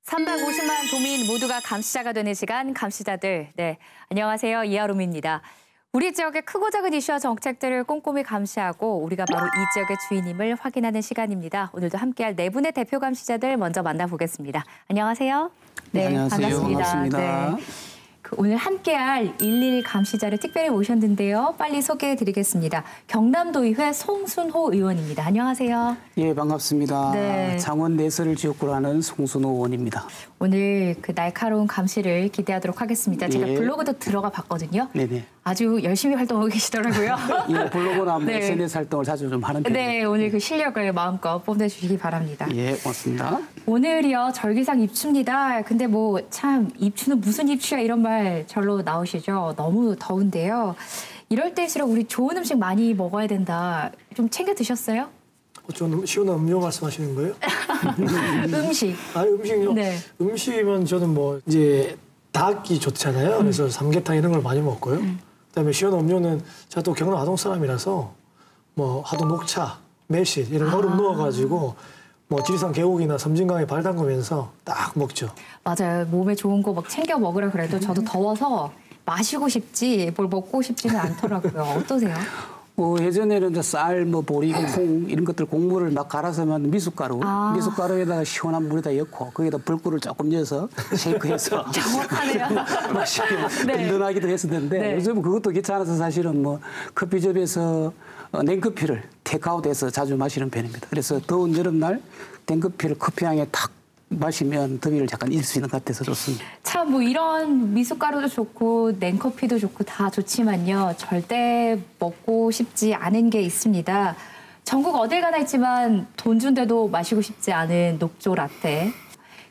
350만 도민 모두가 감시자가 되는 시간, 감시자들. 네, 안녕하세요. 이하롬입니다. 우리 지역의 크고 작은 이슈와 정책들을 꼼꼼히 감시하고 우리가 바로 이 지역의 주인임을 확인하는 시간입니다. 오늘도 함께할 네 분의 대표 감시자들 먼저 만나보겠습니다. 안녕하세요. 네, 안녕하세요. 반갑습니다. 네. 오늘 함께할 111 감시자를 특별히 모셨는데요. 빨리 소개해드리겠습니다. 경남도의회 송순호 의원입니다. 안녕하세요. 예, 반갑습니다. 네. 창원 내설 지역구로 하는 송순호 의원입니다. 오늘 그 날카로운 감시를 기대하도록 하겠습니다. 제가 예. 블로그도 들어가 봤거든요. 네네. 아주 열심히 활동하고 계시더라고요. 예, 블로그나 네. SNS 활동을 자주 좀 하는 편입니다. 네, 오늘 그 실력을 마음껏 뽐내주시기 바랍니다. 예, 고맙습니다. 오늘이요, 절기상 입추입니다. 근데 뭐 참 입추는 무슨 입추야 이런 말 절로 나오시죠. 너무 더운데요. 이럴 때일수록 우리 좋은 음식 많이 먹어야 된다. 좀 챙겨 드셨어요? 좀 시원한 음료 말씀하시는 거예요? 음식. 아, 음식요? 네. 음식이면 저는 뭐 이제 닭이 좋잖아요. 그래서 삼계탕 이런 걸 많이 먹고요. 그다음에 시원한 음료는 제가 또 경남 하동 사람이라서 뭐 하동 녹차, 매실 이런 얼음 넣어가지고 뭐 지리산 계곡이나 섬진강에 발 담그면서 딱 먹죠. 맞아요. 몸에 좋은 거 막 챙겨 먹으라 그래도 저도 더워서 마시고 싶지 뭘 먹고 싶지는 않더라고요. 어떠세요? 예전에는 이제 쌀, 보리고 콩 이런 것들 곡물을 막 갈아서만 미숫가루, 미숫가루에다가 시원한 물에다 넣고 거기다 불꿀을 조금 넣어서 쉐이크해서 정확하네요. 네. 든든하기도 했었는데 네. 요즘 그것도 귀찮아서 사실은 뭐 커피숍에서 냉커피를 테이크아웃해서 자주 마시는 편입니다. 그래서 더운 여름날 냉커피를 커피향에 탁 마시면 더위를 잠깐 잊을 수 있는 것 같아서 좋습니다. 참 뭐 이런 미숫가루도 좋고 냉커피도 좋고 다 좋지만요. 절대 먹고 싶지 않은 게 있습니다. 전국 어딜 가나 있지만 돈 준데도 마시고 싶지 않은 녹조 라떼.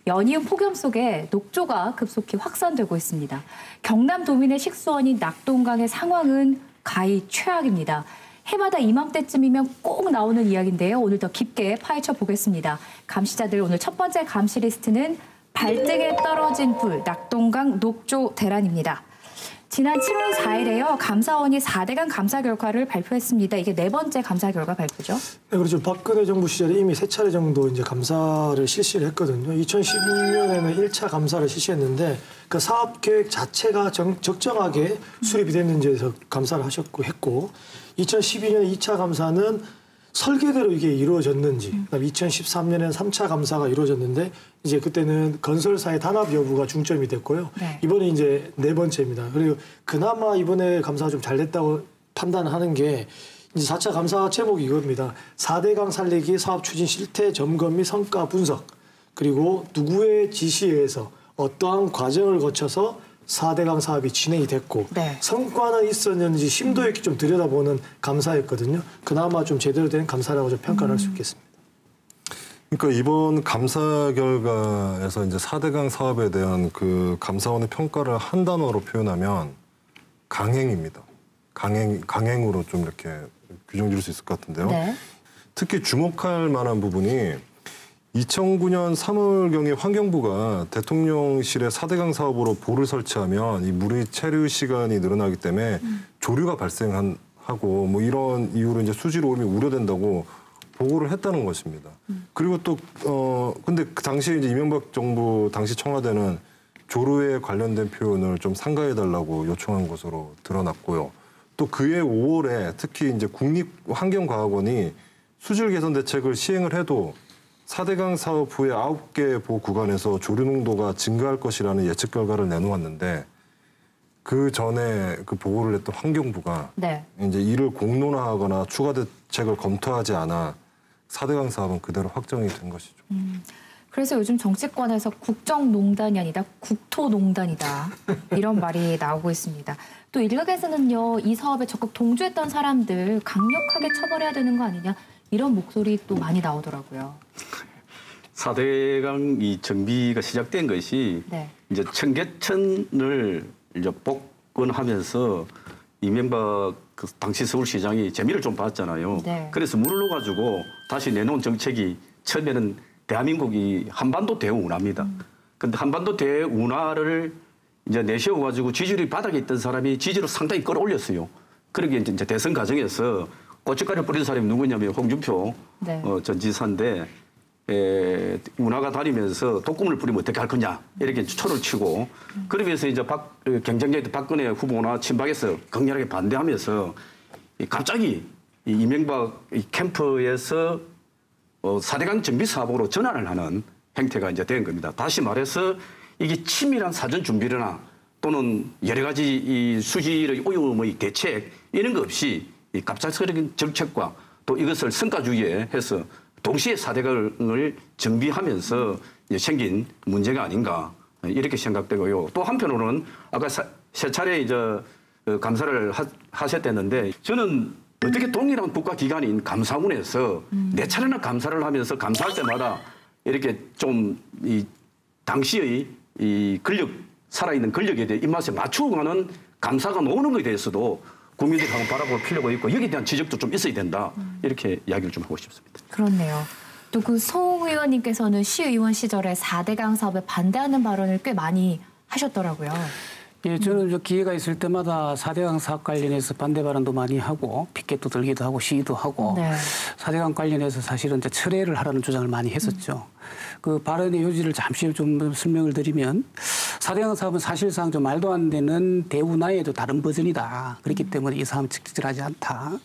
연이은 폭염 속에 녹조가 급속히 확산되고 있습니다. 경남 도민의 식수원인 낙동강의 상황은 가히 최악입니다. 해마다 이맘때쯤이면 꼭 나오는 이야기인데요. 오늘 더 깊게 파헤쳐 보겠습니다. 감시자들 오늘 첫 번째 감시 리스트는 발등에 떨어진 불, 낙동강 녹조 대란입니다. 지난 7월 4일에요. 감사원이 4대강 감사 결과를 발표했습니다. 이게 네 번째 감사 결과 발표죠? 네, 그렇죠. 박근혜 정부 시절에 이미 3차례 정도 이제 감사를 실시를 했거든요. 2016년에는 1차 감사를 실시했는데 그 사업 계획 자체가 적정하게 수립이 됐는지에 대해서 감사를 했고 2012년 2차 감사는 설계대로 이게 이루어졌는지, 그다음에 2013년에는 3차 감사가 이루어졌는데 이제 그때는 건설사의 단합 여부가 중점이 됐고요. 네. 이번에 이제 네 번째입니다. 그리고 그나마 이번에 감사가 좀 잘 됐다고 판단하는 게 이제 4차 감사 제목이 이겁니다. 4대강 살리기 사업 추진 실태 점검 및 성과 분석, 그리고 누구의 지시에 의해서 어떠한 과정을 거쳐서 4대강 사업이 진행이 됐고 네. 성과는 있었는지 심도 있게 좀 들여다보는 감사였거든요. 그나마 좀 제대로 된 감사라고 좀 평가를 할 수 있겠습니다. 그러니까 이번 감사 결과에서 이제 4대강 사업에 대한 그 감사원의 평가를 한 단어로 표현하면 강행입니다. 강행으로 좀 이렇게 규정 지을 수 있을 것 같은데요. 네. 특히 주목할 만한 부분이 2009년 3월경에 환경부가 대통령실의 4대강 사업으로 보를 설치하면 이 물의 체류 시간이 늘어나기 때문에 조류가 발생하고 뭐 이런 이유로 이제 수질 오염이 우려된다고 보고를 했다는 것입니다. 그리고 또 근데 그 당시에 이제 이명박 정부 당시 청와대는 조류에 관련된 표현을 좀 삼가해달라고 요청한 것으로 드러났고요. 또 그해 5월에 특히 이제 국립환경과학원이 수질 개선 대책을 시행을 해도 4대강 사업 후에 9개 보호 구간에서 조류 농도가 증가할 것이라는 예측 결과를 내놓았는데 그 전에 그 보고를 했던 환경부가 네. 이제 이를 공론화하거나 추가 대책을 검토하지 않아 4대강 사업은 그대로 확정이 된 것이죠. 그래서 요즘 정치권에서 국정농단이 아니다 국토농단이다 이런 말이 나오고 있습니다. 또 일각에서는요, 이 사업에 적극 동조했던 사람들 강력하게 처벌해야 되는 거 아니냐 이런 목소리 또 많이 나오더라고요. 4대강 이 정비가 시작된 것이 네. 이제 청계천을 이제 복원하면서 이명박 그 당시 서울시장이 재미를 좀 봤잖아요. 네. 그래서 물을 넣어가지고 다시 내놓은 정책이 처음에는 대한민국이 한반도 대운하입니다. 근데 한반도 대운하를 이제 내세워가지고 지지율이 바닥에 있던 사람이 지지를 상당히 끌어올렸어요. 그러게 이제 대선 과정에서 고춧가루 뿌린 사람이 누구냐면 홍준표 네. 전 지사인데 운하가 다니면서 독금을 뿌리면 어떻게 할 거냐 이렇게 초를 치고 그러면서 이제 경쟁자였던 박근혜 후보나 친박에서 강렬하게 반대하면서 갑자기 이명박 캠프에서 4대강 정비 사업으로 전환을 하는 행태가 이제 된 겁니다. 다시 말해서 이게 치밀한 사전 준비나 또는 여러 가지 이 수질의 오염의 대책 이런 거 없이 이 갑작스러운 정책과 또 이것을 성과주의에 해서 동시에 4대강을 정비하면서 생긴 문제가 아닌가 이렇게 생각되고요. 또 한편으로는 아까 세 차례 이제 감사를 하셨댔는데 저는 어떻게 동일한 국가기관인 감사원에서 네 차례나 감사를 하면서 감사할 때마다 이렇게 좀 이 당시의 이 살아있는 권력에 대해 입맛에 맞추고 가는 감사가 나오는 것에 대해서도 국민들이 한번 바라볼 필요가 있고 여기에 대한 지적도 좀 있어야 된다. 이렇게 이야기를 좀 하고 싶습니다. 그렇네요. 또 그 송 의원님께서는 시의원 시절에 4대강 사업에 반대하는 발언을 꽤 많이 하셨더라고요. 예, 저는 기회가 있을 때마다 4대강 사업 관련해서 반대 발언도 많이 하고 피켓도 들기도 하고 시위도 하고 네. 4대강 관련해서 사실은 이제 철회를 하라는 주장을 많이 했었죠. 그 발언의 요지를 잠시 좀 설명을 드리면 4대강 사업은 사실상 좀 말도 안 되는 대운하에도 다른 버전이다. 그렇기 때문에 이 사업은 적절하지 않다.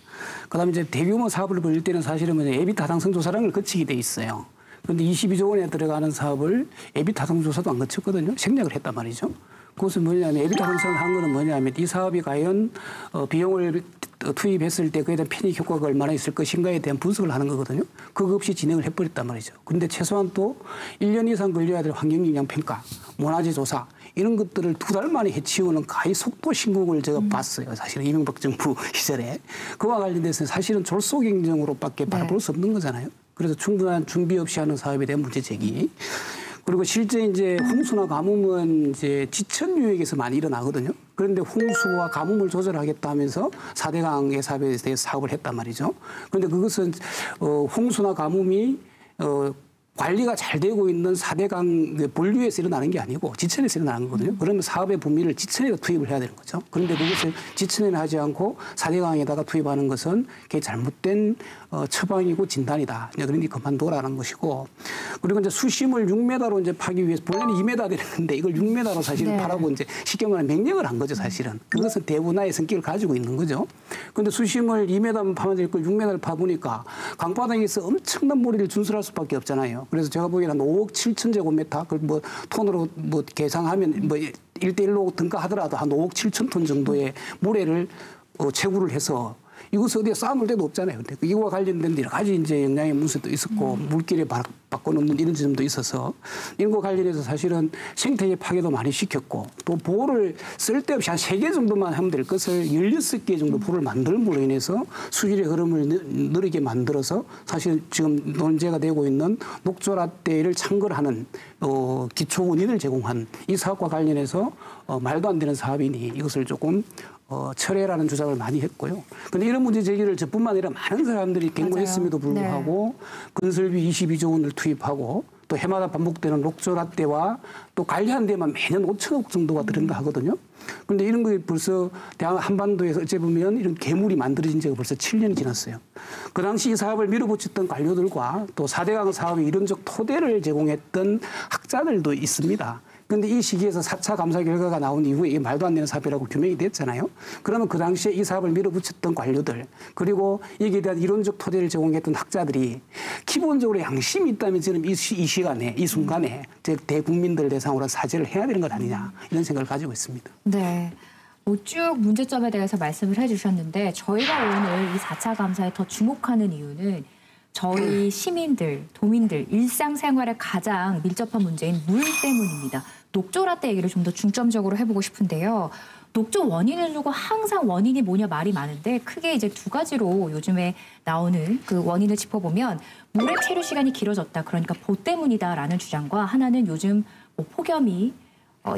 그다음에 이제 대규모 사업을 벌일 때는 사실은 에비 타당성 조사를 거치게 돼 있어요. 그런데 22조 원에 들어가는 사업을 에비 타당성 조사도 안 거쳤거든요. 생략을 했단 말이죠. 그것은 뭐냐면 에비 타당성을 한 거는 뭐냐면 이 사업이 과연 비용을 투입했을 때 그에 대한 편익 효과가 얼마나 있을 것인가에 대한 분석을 하는 거거든요. 그거 없이 진행을 해버렸단 말이죠. 그런데 최소한 또 1년 이상 걸려야 될 환경영향평가, 문화재 조사 이런 것들을 2달 만에 해치우는 가히 속도 신공을 제가 봤어요. 사실은 이명박 정부 시절에. 그와 관련돼서 사실은 졸속행정으로밖에 바라볼 수 없는 거잖아요. 그래서 충분한 준비 없이 하는 사업에 대한 문제 제기. 그리고 실제 이제 홍수나 가뭄은 이제 지천 유역에서 많이 일어나거든요. 그런데 홍수와 가뭄을 조절하겠다 하면서 4대강의 사업에 대해서 사업을 했단 말이죠. 그런데 그것은 홍수나 가뭄이 관리가 잘 되고 있는 4대강 본류에서 일어나는 게 아니고 지천에서 일어나는 거거든요. 그러면 사업의 범위를 지천에다 투입을 해야 되는 거죠. 그런데 그것을 지천에는 하지 않고 4대강에다가 투입하는 것은 그게 잘못된 처방이고 진단이다. 그러니 그만둬라는 것이고. 그리고 이제 수심을 6m로 이제 파기 위해서 본래는 2m 되는 건데 이걸 6m로 사실은 파라고 이제 쉽게 말하면 맹령을 한 거죠, 사실은. 그것은 대운하의 성격을 가지고 있는 거죠. 그런데 수심을 2m만 파면 될 걸 6m를 파보니까 강바닥에서 엄청난 무리를 준수할 수밖에 없잖아요. 그래서 제가 보기에는 한 5억 7천 제곱미터, 그걸 뭐 톤으로 뭐 계산하면 뭐 1대1로 등가하더라도 한 5억 7천 톤 정도의 모래를 채굴을 해서 이것을 어디에 쌓아놓을 데도 없잖아요. 근데 이거와 관련된 여러 가지 이제 영향의 문제도 있었고 물길에 바꿔놓는 이런 점도 있어서 이런 거 관련해서 사실은 생태계 파괴도 많이 시켰고 또 보호를 쓸데없이 한 3개 정도만 하면 될 것을 16개 정도 보호를 만들므로 인해서 수질의 흐름을 느리게 만들어서 사실 지금 논제가 되고 있는 녹조라떼를 창궐하는 기초 원인을 제공한 이 사업과 관련해서 말도 안 되는 사업이니 이것을 조금 철회라는 주장을 많이 했고요. 그런데 이런 문제 제기를 저뿐만 아니라 많은 사람들이 경고했음에도 불구하고 건설비 22조 원을 투입하고 또 해마다 반복되는 녹조라떼와 또 관리한 데만 매년 5천억 정도가 들은가 하거든요. 그런데 이런 거 벌써 대한 한반도에서 어찌 보면 이런 괴물이 만들어진 지가 벌써 7년이 지났어요. 그 당시 이 사업을 밀어붙였던 관료들과 또 4대강 사업의 이론적 토대를 제공했던 학자들도 있습니다. 그런데 이 시기에서 4차 감사 결과가 나온 이후에 이게 말도 안 되는 사업이라고 규명이 됐잖아요. 그러면 그 당시에 이 사업을 밀어붙였던 관료들 그리고 여기에 대한 이론적 토대를 제공했던 학자들이 기본적으로 양심이 있다면 저는 이 시간에 이 순간에 대국민들 대상으로 사죄를 해야 되는 것 아니냐 이런 생각을 가지고 있습니다. 네. 쭉 문제점에 대해서 말씀을 해주셨는데 저희가 오늘 이 4차 감사에 더 주목하는 이유는 저희 시민들, 도민들 일상생활에 가장 밀접한 문제인 물 때문입니다. 녹조라떼 얘기를 좀 더 중점적으로 해보고 싶은데요. 녹조 원인을 두고 항상 원인이 뭐냐 말이 많은데 크게 이제 2가지로 요즘에 나오는 그 원인을 짚어보면 물의 체류 시간이 길어졌다. 그러니까 보 때문이다라는 주장과 하나는 요즘 폭염이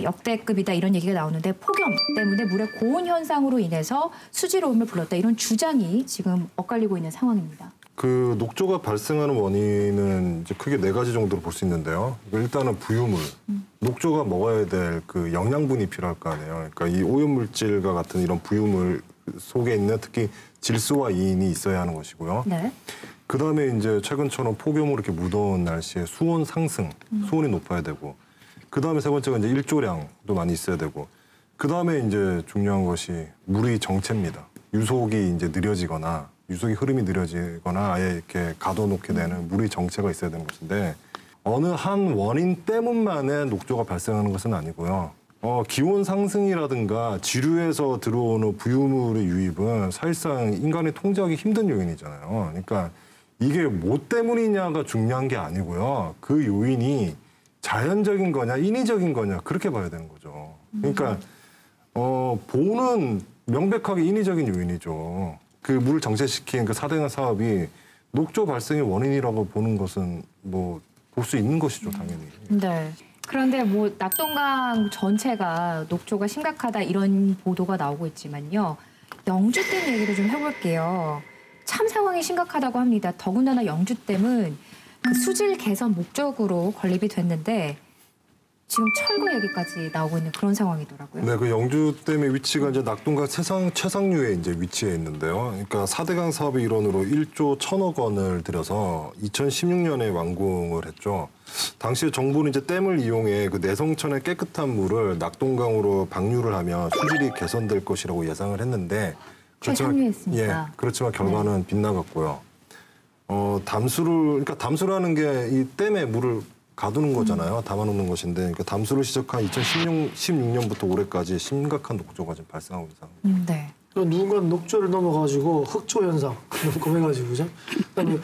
역대급이다 이런 얘기가 나오는데 폭염 때문에 물의 고온 현상으로 인해서 수질오염을 불렀다. 이런 주장이 지금 엇갈리고 있는 상황입니다. 그 녹조가 발생하는 원인은 이제 크게 4가지 정도로 볼 수 있는데요. 일단은 부유물. 녹조가 먹어야 될 그 영양분이 필요할 거 아니에요. 그러니까 이 오염물질과 같은 이런 부유물 속에 있는 특히 질소와 이인이 있어야 하는 것이고요. 네. 그다음에 이제 최근처럼 폭염으로 이렇게 무더운 날씨에 수온 상승, 수온이 높아야 되고, 그다음에 세 번째가 이제 일조량도 많이 있어야 되고, 그다음에 이제 중요한 것이 물의 정체입니다. 유속이 이제 느려지거나 유속이 흐름이 느려지거나 아예 이렇게 가둬놓게 되는 물의 정체가 있어야 되는 것인데, 어느 한 원인 때문만에 녹조가 발생하는 것은 아니고요. 기온 상승이라든가 지류에서 들어오는 부유물의 유입은 사실상 인간이 통제하기 힘든 요인이잖아요. 그러니까 이게 뭐 때문이냐가 중요한 게 아니고요. 그 요인이 자연적인 거냐 인위적인 거냐 그렇게 봐야 되는 거죠. 그러니까 보는 명백하게 인위적인 요인이죠. 그 물을 정체시킨 그 4대강 사업이 녹조 발생의 원인이라고 보는 것은 뭐 볼 수 있는 것이죠, 당연히. 네. 그런데 뭐 낙동강 전체가 녹조가 심각하다 이런 보도가 나오고 있지만요. 영주댐 얘기를 좀 해볼게요. 참 상황이 심각하다고 합니다. 더군다나 영주댐은 그 수질 개선 목적으로 건립이 됐는데 지금 철거 얘기까지 나오고 있는 그런 상황이더라고요. 네, 그 영주댐의 위치가 이제 낙동강 최상류에 이제 위치해 있는데요. 그러니까 4대강 사업의 일원으로 1조 1,000억 원을 들여서 2016년에 완공을 했죠. 당시에 정부는 이제 댐을 이용해 그 내성천의 깨끗한 물을 낙동강으로 방류를 하면 수질이 개선될 것이라고 예상을 했는데, 최상류였습니다. 예, 그렇지만 결과는 빗나갔고요. 그러니까 담수라는 게 이 댐에 물을 가두는 거잖아요. 담아놓는 것인데, 그러니까 담수를 시작한 2016년부터 올해까지 심각한 녹조가 지금 발생하고 있습니다. 네. 누군가 녹조를 넘어가지고 흑조 현상 검해가지고 그죠? 그다음에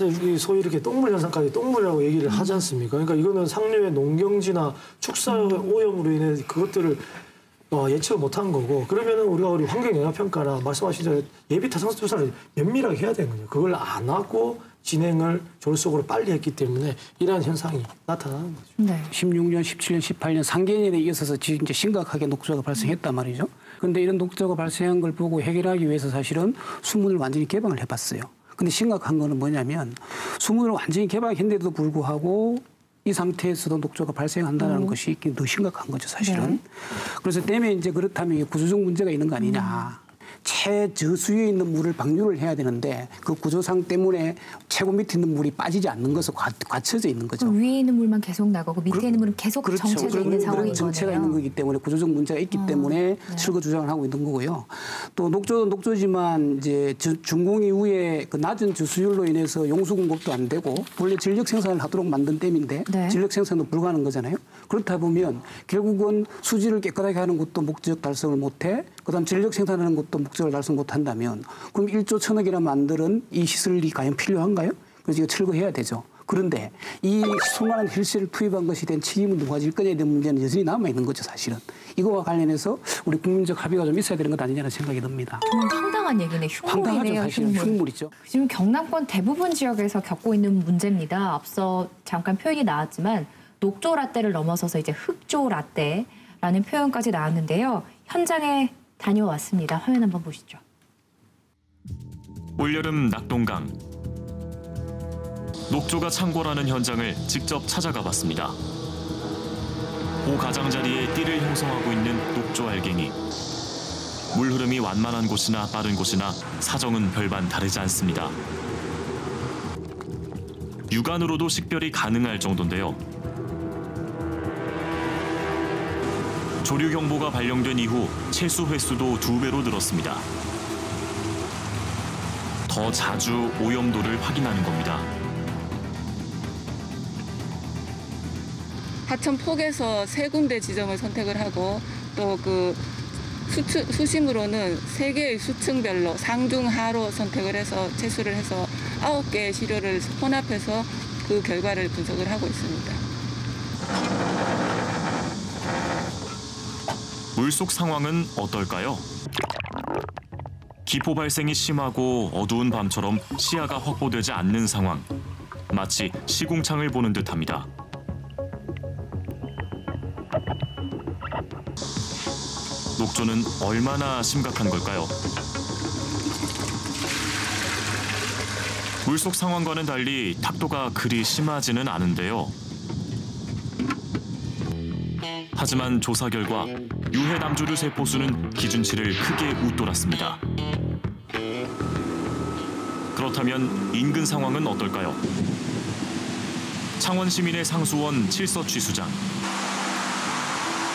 여기 소위 이렇게 똥물 현상까지 똥물이라고 얘기를 하지 않습니까? 그러니까 이거는 상류의 농경지나 축사 오염으로 인해 그것들을 예측을 못한 거고, 그러면은 우리 환경영향평가나 말씀하신 대로 예비 타산수 조사를 면밀하게 해야 되는 거죠. 그걸 안 하고 진행을 졸속으로 빨리 했기 때문에 이러한 현상이 나타나는 거죠. 네. 16년, 17년, 18년 3개년에 이어서 이제 심각하게 녹조가 발생했단 말이죠. 그런데 이런 녹조가 발생한 걸 보고 해결하기 위해서 사실은 수문을 완전히 개방을 해봤어요. 근데 심각한 거는 뭐냐면 수문을 완전히 개방했는데도 불구하고 이 상태에서도 녹조가 발생한다는 것이 더 심각한 거죠, 사실은. 네. 그래서 댐에 이제 그렇다면 이게 구조적 문제가 있는 거 아니냐. 최저수위에 있는 물을 방류를 해야 되는데 그 구조상 때문에 최고 밑에 있는 물이 빠지지 않는 것은 갇혀져 있는 거죠. 위에 있는 물만 계속 나가고 밑에 있는 물은 계속 그렇죠. 정체돼 있는 상황인 거네요. 정체가 있는 거기 때문에 구조적 문제가 있기 때문에 철거 주장을 하고 있는 거고요. 또 녹조도 녹조지만 이제 준공 이후에 그 낮은 주수율로 인해서 용수 공급도 안 되고 원래 전력 생산을 하도록 만든 댐인데 전력 생산도 불가능한 거잖아요. 그렇다 보면 결국은 수질을 깨끗하게 하는 것도 목적 달성을 못해. 그다음 전력 생산하는 것도 목적을 달성 못한다면 그럼 1조 1,000억이나 만드는 이 시설이 과연 필요한가요? 그래서 이거 철거해야 되죠. 그런데 이 수많은 혈세를 투입한 것이 된 책임을 누가 질 거냐에 대한 문제는 여전히 남아있는 거죠, 사실은. 이거와 관련해서 우리 국민적 합의가 좀 있어야 되는 것 아니냐는 생각이 듭니다. 정말 황당한 얘기네. 흉물이네요. 사실은 흉물이죠. 지금 경남권 대부분 지역에서 겪고 있는 문제입니다. 앞서 잠깐 표현이 나왔지만 녹조 라떼를 넘어서서 이제 흑조 라떼라는 표현까지 나왔는데요. 현장에 다녀왔습니다. 화면 한번 보시죠. 올여름 낙동강. 녹조가 창궐하는 현장을 직접 찾아가 봤습니다. 호 가장자리에 띠를 형성하고 있는 녹조 알갱이. 물 흐름이 완만한 곳이나 빠른 곳이나 사정은 별반 다르지 않습니다. 육안으로도 식별이 가능할 정도인데요. 조류 경보가 발령된 이후 채수 횟수도 2배로 늘었습니다. 더 자주 오염도를 확인하는 겁니다. 하천 폭에서 3군데 지점을 선택을 하고 또 그 수심으로는 3개의 수층별로 상중하로 선택을 해서 채수를 해서 9개의 시료를 혼합해서 그 결과를 분석을 하고 있습니다. 물속 상황은 어떨까요? 기포 발생이 심하고 어두운 밤처럼 시야가 확보되지 않는 상황. 마치 시궁창을 보는 듯합니다. 녹조는 얼마나 심각한 걸까요? 물속 상황과는 달리 탁도가 그리 심하지는 않은데요. 하지만 조사 결과 유해 남조류 세포수는 기준치를 크게 웃돌았습니다. 그렇다 그렇다면 인근 상황은 어떨까요? 창원 시민의 상수원 칠서 취수장.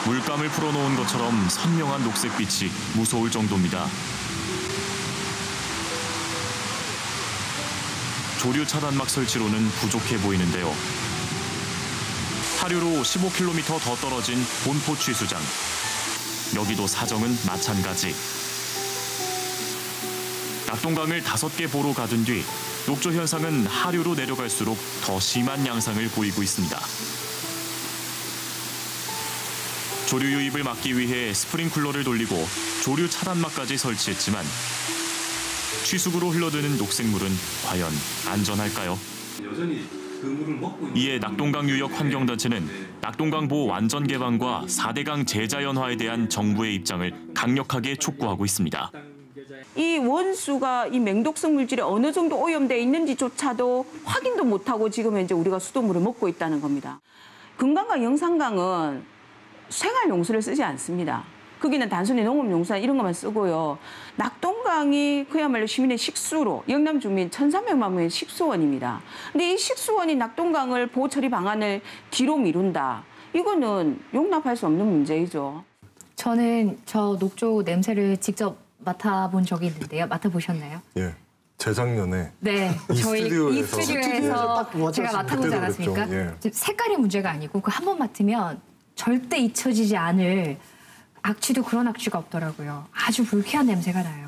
물감을 풀어놓은 것처럼 선명한 녹색빛이 무서울 정도입니다. 조류 차단막 설치로는 부족해 보이는데요. 하류로 15km 더 떨어진 본포 취수장. 여기도 사정은 마찬가지. 낙동강을 5개 보로 가둔 뒤 녹조 현상은 하류로 내려갈수록 더 심한 양상을 보이고 있습니다. 조류 유입을 막기 위해 스프링클러를 돌리고 조류 차단막까지 설치했지만 취수구로 흘러드는 녹색물은 과연 안전할까요? 이에 낙동강 유역 환경단체는 낙동강 보호 완전 개방과 4대강 재자연화에 대한 정부의 입장을 강력하게 촉구하고 있습니다. 이 원수가 이 맹독성 물질에 어느 정도 오염돼 있는지조차도 확인도 못하고 지금 현재 우리가 수돗물을 먹고 있다는 겁니다. 금강과 영산강은 생활용수를 쓰지 않습니다. 거기는 단순히 농업용수나 이런 것만 쓰고요. 낙동강이 그야말로 시민의 식수로 영남 주민 1,300만 명의 식수원입니다. 근데 이 식수원이 낙동강을 보호 처리 방안을 뒤로 미룬다. 이거는 용납할 수 없는 문제이죠. 저는 저 녹조 냄새를 직접 맡아본 적이 있는데요. 맡아보셨나요? 예. 재작년에 네, 이 저희 이 스튜디오에서 딱 스튜디오에서 제가 맡아보지 그때도 않았습니까? 그랬죠. 예. 색깔이 문제가 아니고 그 한 번 맡으면 절대 잊혀지지 않을 악취도 그런 악취가 없더라고요. 아주 불쾌한 냄새가 나요.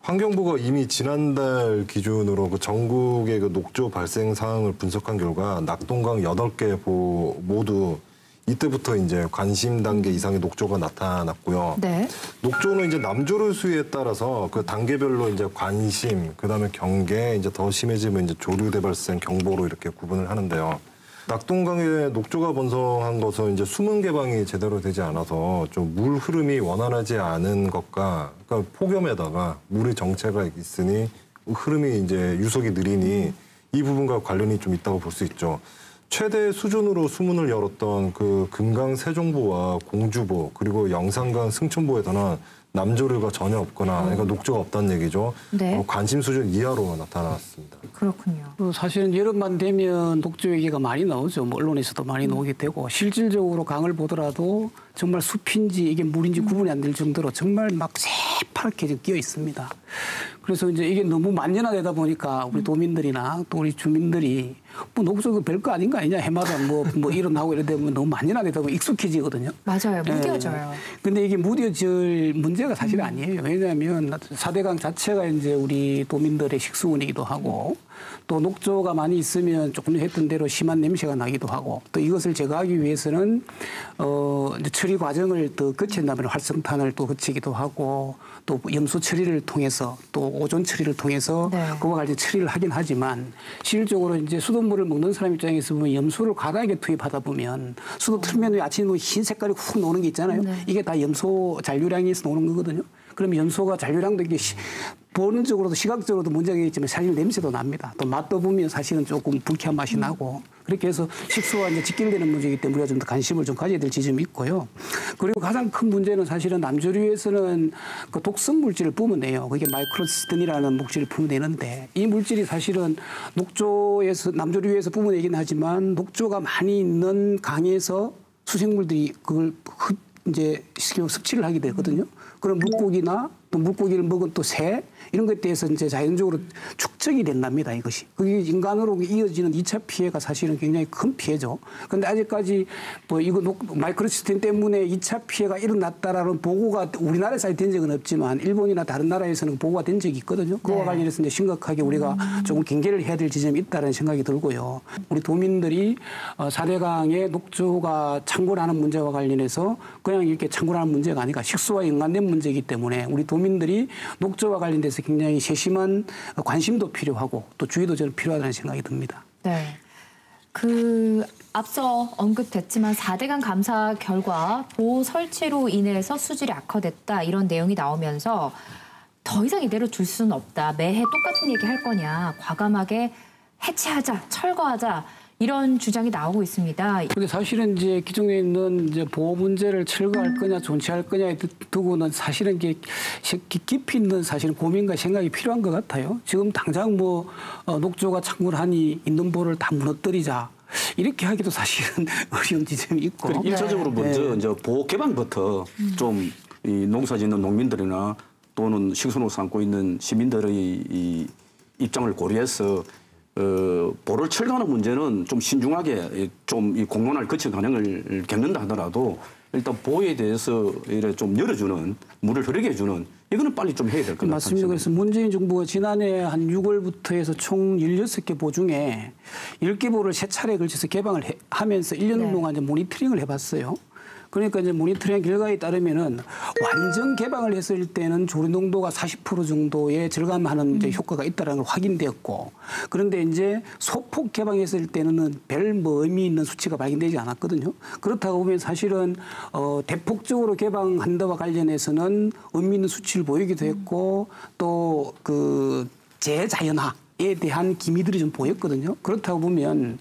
환경부가 이미 지난달 기준으로 그 전국의 그 녹조 발생 상황을 분석한 결과 낙동강 8개 보 모두 이때부터 이제 관심 단계 이상의 녹조가 나타났고요. 네. 녹조는 이제 남조류 수위에 따라서 그 단계별로 이제 관심, 그다음에 경계, 이제 더 심해지면 이제 조류대 발생 경보로 이렇게 구분을 하는데요. 낙동강에 녹조가 번성한 것은 이제 수문 개방이 제대로 되지 않아서 좀 물 흐름이 원활하지 않은 것과, 그러니까 폭염에다가 물의 정체가 있으니 흐름이 이제 유속이 느리니 이 부분과 관련이 좀 있다고 볼 수 있죠. 최대 수준으로 수문을 열었던 그 금강 세종보와 공주보 그리고 영산강 승천보에서는 남조류가 전혀 없거나 그러니까 녹조가 없다는 얘기죠. 네. 관심 수준 이하로 나타났습니다. 그렇군요. 사실은 여름만 되면 녹조 얘기가 많이 나오죠. 뭐 언론에서도 많이 나오게 되고 실질적으로 강을 보더라도 정말 숲인지 이게 물인지 구분이 안 될 정도로 정말 막 새파랗게 지금 끼어 있습니다. 그래서 이제 이게 너무 만연화되다 보니까 우리 도민들이나 또 우리 주민들이 뭐 녹조가 별거 아닌 거 아니냐 해마다 뭐 일어나고 이러다 보면 너무 만연화되다 보면 익숙해지거든요. 맞아요. 무뎌져요. 근데 이게 무뎌질 문제가 사실 아니에요. 왜냐하면 4대강 자체가 이제 우리 도민들의 식수원이기도 하고 또 녹조가 많이 있으면 조금 했던 대로 심한 냄새가 나기도 하고 또 이것을 제거하기 위해서는 이제 처리 과정을 더 거친다면 활성탄을 또 거치기도 하고 또 염소 처리를 통해서 또 오존 처리를 통해서 네. 그와 관련 처리를 하긴 하지만 실질적으로 이제 수돗물을 먹는 사람 입장에서 보면 염소를 과다하게 투입하다 보면 수도 틀면 아침에 흰 색깔이 훅 나오는 게 있잖아요. 네. 이게 다 염소 잔류량에서 나오는 거거든요. 그러면 염소가 잔류량도 이게 보는 쪽으로도 시각적으로도 문제가 있지만 사실 냄새도 납니다. 또 맛도 보면 사실은 조금 불쾌한 맛이 나고 그렇게 해서 식수와 이제 직결되는 문제이기 때문에 우리가 좀 더 관심을 좀 가져야 될 지점이 있고요. 그리고 가장 큰 문제는 사실은 남조류에서는 그 독성 물질을 뿜어내요. 그게 마이크로시스틴이라는 물질을 뿜어내는데 이 물질이 사실은 녹조에서 남조류에서 뿜어내긴 하지만 녹조가 많이 있는 강에서 수생물들이 그걸 이제 섭취를 하게 되거든요. 그럼 물고기나 또 물고기를 먹은 또 새 이런 것에 대해서 이제 자연적으로 축적이 된답니다. 이것이. 그게 인간으로 이어지는 2차 피해가 사실은 굉장히 큰 피해죠. 그런데 아직까지 뭐 이거 마이크로시스템 때문에 2차 피해가 일어났다라는 보고가 우리나라에서 된 적은 없지만 일본이나 다른 나라에서는 보고가 된 적이 있거든요. 그와 네. 관련해서 이제 심각하게 우리가 조금 경계를 해야 될 지점이 있다는 생각이 들고요. 우리 도민들이 4대강의 녹조가 창궐하는 문제와 관련해서 그냥 이렇게 창궐하는 문제가 아니라 식수와 연관된 문제이기 때문에 우리 도민들이 녹조와 관련돼서 굉장히 세심한 관심도 필요하고 또 주의도 저는 필요하다는 생각이 듭니다. 네. 앞서 언급됐지만 4대강 감사 결과 보호 설치로 인해서 수질이 악화됐다 이런 내용이 나오면서 더 이상 이대로 둘 수는 없다. 매해 똑같은 얘기 할 거냐. 과감하게 해체하자, 철거하자. 이런 주장이 나오고 있습니다. 근데 사실은 이제 기존에 있는 이제 보호 문제를 철거할 거냐 존치할 거냐에 두고는 사실은 깊이 있는 사실은 고민과 생각이 필요한 것 같아요. 지금 당장 뭐 녹조가 창궐하니 있는 보를 다 무너뜨리자. 이렇게 하기도 사실은 어려운 지점이 있고. 그리고 일차적으로 먼저 이제 보호 개방부터 좀 이 농사짓는 농민들이나 또는 식수농 삼고 있는 시민들의 이 입장을 고려해서 보를 철거하는 문제는 좀 신중하게 좀 이 공론화를 거칠 가능을 겪는다 하더라도 일단 보호에 대해서 이래 좀 열어주는 물을 흐르게 해주는 이거는 빨리 좀 해야 될 것 같습니다. 맞습니다. 그래서 문재인 정부가 지난해 한 6월부터 해서 총 16개 보 중에 10개 보를 3차례에 걸쳐서 개방을 하면서 1년 동안 이제 모니터링을 해봤어요. 그러니까 이제 모니터링 결과에 따르면은 완전 개방을 했을 때는 조리 농도가 40% 정도의 절감하는 이제 효과가 있다는 걸 확인되었고, 그런데 이제 소폭 개방했을 때는 별 뭐 의미 있는 수치가 발견되지 않았거든요. 그렇다고 보면 사실은 대폭적으로 개방한다와 관련해서는 의미 있는 수치를 보이기도 했고 또 그 재자연화에 대한 기미들이 좀 보였거든요. 그렇다고 보면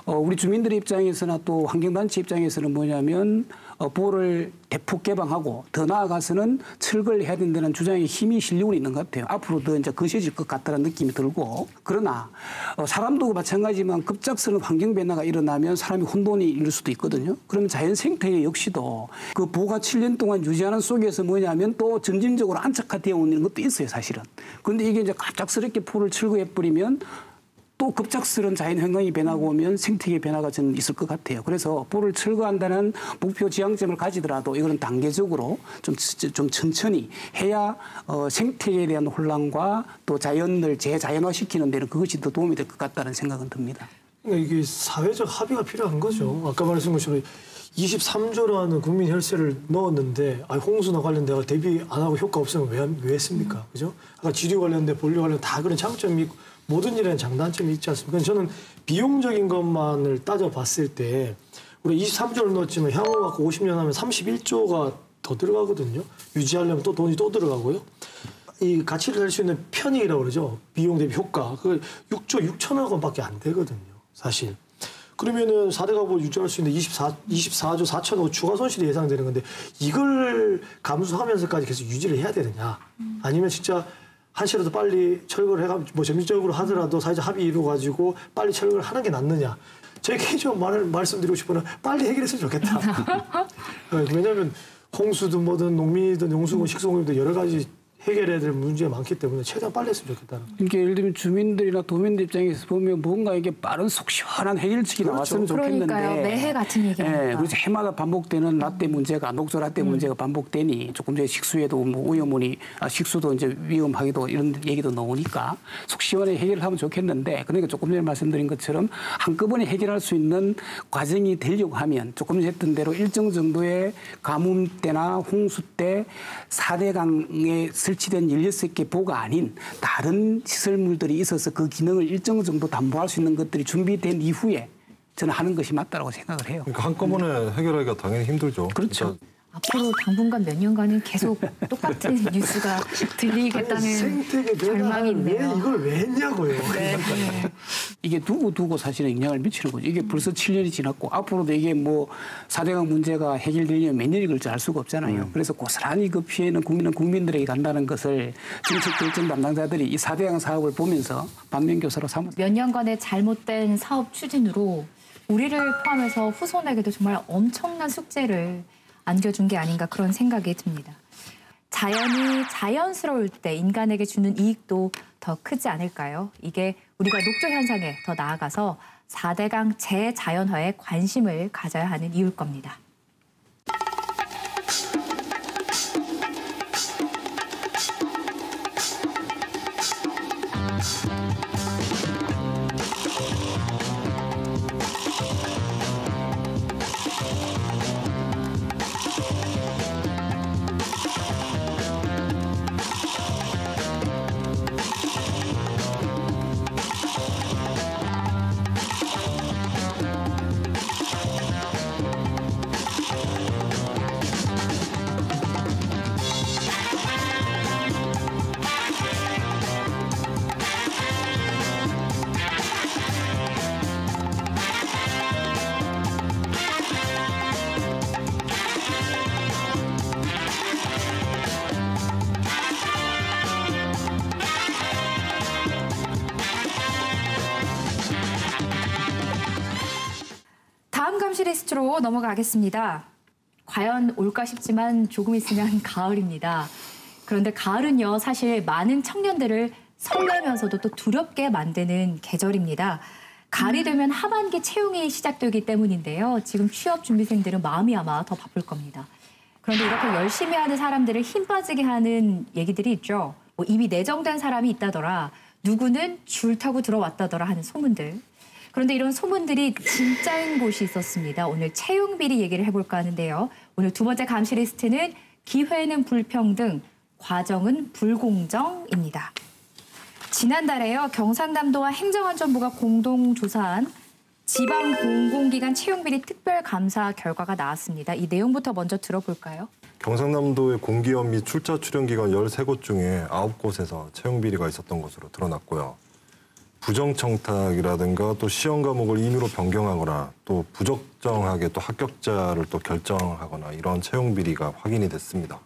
우리 주민들의 입장에서나 또 환경단체 입장에서는 뭐냐면 보호를 대폭 개방하고 더 나아가서는 철거를 해야 된다는 주장에 힘이 실리고 있는 것 같아요. 앞으로 더 이제 거세질 것 같다는 느낌이 들고, 그러나 사람도 마찬가지지만 급작스러운 환경 변화가 일어나면 사람이 혼돈이 이룰 수도 있거든요. 그러면 자연 생태 역시도 그 보호가 7년 동안 유지하는 속에서 뭐냐면 또 점진적으로 안착화되어 오는 것도 있어요, 사실은. 그런데 이게 이제 갑작스럽게 포를 철거해 버리면 또 급작스러운 자연 환경이 변하고 오면 생태계 변화가 저는 있을 것 같아요. 그래서 보를 철거한다는 목표 지향점을 가지더라도 이거는 단계적으로 좀 천천히 해야 생태계에 대한 혼란과 또 자연을 재자연화시키는 데는 그것이 더 도움이 될 것 같다는 생각은 듭니다. 그러니까 이게 사회적 합의가 필요한 거죠. 아까 말씀하신 것처럼 23조라는 국민 혈세를 넣었는데 홍수나 관련돼서 대비 안 하고 효과 없으면 왜 했습니까? 그죠? 아까 지류 관련돼 본류 관련 다 그런 장점이 있고 모든 일에는 장단점이 있지 않습니까? 저는 비용적인 것만을 따져봤을 때 우리 23조를 넣었지만 향후 갖고 50년 하면 31조가 더 들어가거든요. 유지하려면 또 돈이 또 들어가고요. 이 가치를 낼 수 있는 편익이라고 그러죠. 비용 대비 효과. 그 6조 6천억 원밖에 안 되거든요. 사실. 그러면은 4대 가구 유지할 수 있는 24조 4천억 추가 손실이 예상되는 건데 이걸 감수하면서까지 계속 유지를 해야 되느냐. 아니면 진짜 한시라도 빨리 철거를 해가 뭐 점진적으로 하더라도 사회적 합의 이루어가지고 빨리 철거를 하는 게 낫느냐. 제 개인적으로 말씀드리고 싶은 건 빨리 해결했으면 좋겠다. 왜냐하면 홍수든 뭐든 농민이든 용수군 식수공이든 여러 가지 해결해야 될 문제가 많기 때문에 최대한 빨리 했으면 좋겠다는 거죠. 그러니까 예를 들면 주민들이나 도민들 입장에서 보면 뭔가 이게 빠른 속 시원한 해결책이 나왔으면 좋겠는데. 그러니까요. 매해 같은 얘기니까. 예, 그래서 해마다 반복되는 라떼 문제가 녹조 라떼 문제가 반복되니 조금 전에 식수에도 뭐 오염물이 식수도 이제 위험하기도 이런 얘기도 나오니까 속 시원하게 해결을 하면 좋겠는데, 그러니까 조금 전에 말씀드린 것처럼 한꺼번에 해결할 수 있는 과정이 되려고 하면 조금 전에 했던 대로 일정 정도의 가뭄 때나 홍수 때 4대강에 설치된 16개 보가 아닌 다른 시설물들이 있어서 그 기능을 일정 정도 담보할 수 있는 것들이 준비된 이후에 저는 하는 것이 맞다고 생각을 해요. 그러니까 한꺼번에 해결하기가 당연히 힘들죠. 그렇죠. 앞으로 당분간 몇 년간은 계속 똑같은 뉴스가 들리겠다는 생태계 절망이 변화를 왜 있네요. 이걸 왜 했냐고요. 네. 이게 두고 사실은 영향을 미치는 거죠. 이게 벌써 7년이 지났고 앞으로도 이게 뭐 4대강 문제가 해결되려면 몇 년이 걸릴지 알 수가 없잖아요. 그래서 고스란히 그 피해는 국민들에게 간다는 것을 정책 결정 담당자들이 이 4대강 사업을 보면서 반면교사로 삼았어요. 몇 년간의 잘못된 사업 추진으로 우리를 포함해서 후손에게도 정말 엄청난 숙제를 안겨준 게 아닌가 그런 생각이 듭니다. 자연이 자연스러울 때 인간에게 주는 이익도 더 크지 않을까요? 이게 우리가 녹조 현상에 더 나아가서 4대강 재자연화에 관심을 가져야 하는 이유일 겁니다. 감시 리스트로 넘어가겠습니다. 과연 올까 싶지만 조금 있으면 가을입니다. 그런데 가을은요, 사실 많은 청년들을 설레면서도 또 두렵게 만드는 계절입니다. 가을이 되면 하반기 채용이 시작되기 때문인데요. 지금 취업 준비생들은 마음이 아마 더 바쁠 겁니다. 그런데 이렇게 열심히 하는 사람들을 힘 빠지게 하는 얘기들이 있죠. 뭐 이미 내정된 사람이 있다더라. 누구는 줄 타고 들어왔다더라 하는 소문들. 그런데 이런 소문들이 진짜인 곳이 있었습니다. 오늘 채용비리 얘기를 해볼까 하는데요. 오늘 두 번째 감시 리스트는 기회는 불평등, 과정은 불공정입니다. 지난달에요. 경상남도와 행정안전부가 공동 조사한 지방 공공기관 채용비리 특별감사 결과가 나왔습니다. 이 내용부터 먼저 들어볼까요? 경상남도의 공기업 및 출자 출연 기관 13곳 중에 9곳에서 채용 비리가 있었던 것으로 드러났고요. 부정청탁이라든가 또 시험 과목을 임의로 변경하거나 또 부적정하게 또 합격자를 또 결정하거나 이런 채용 비리가 확인이 됐습니다.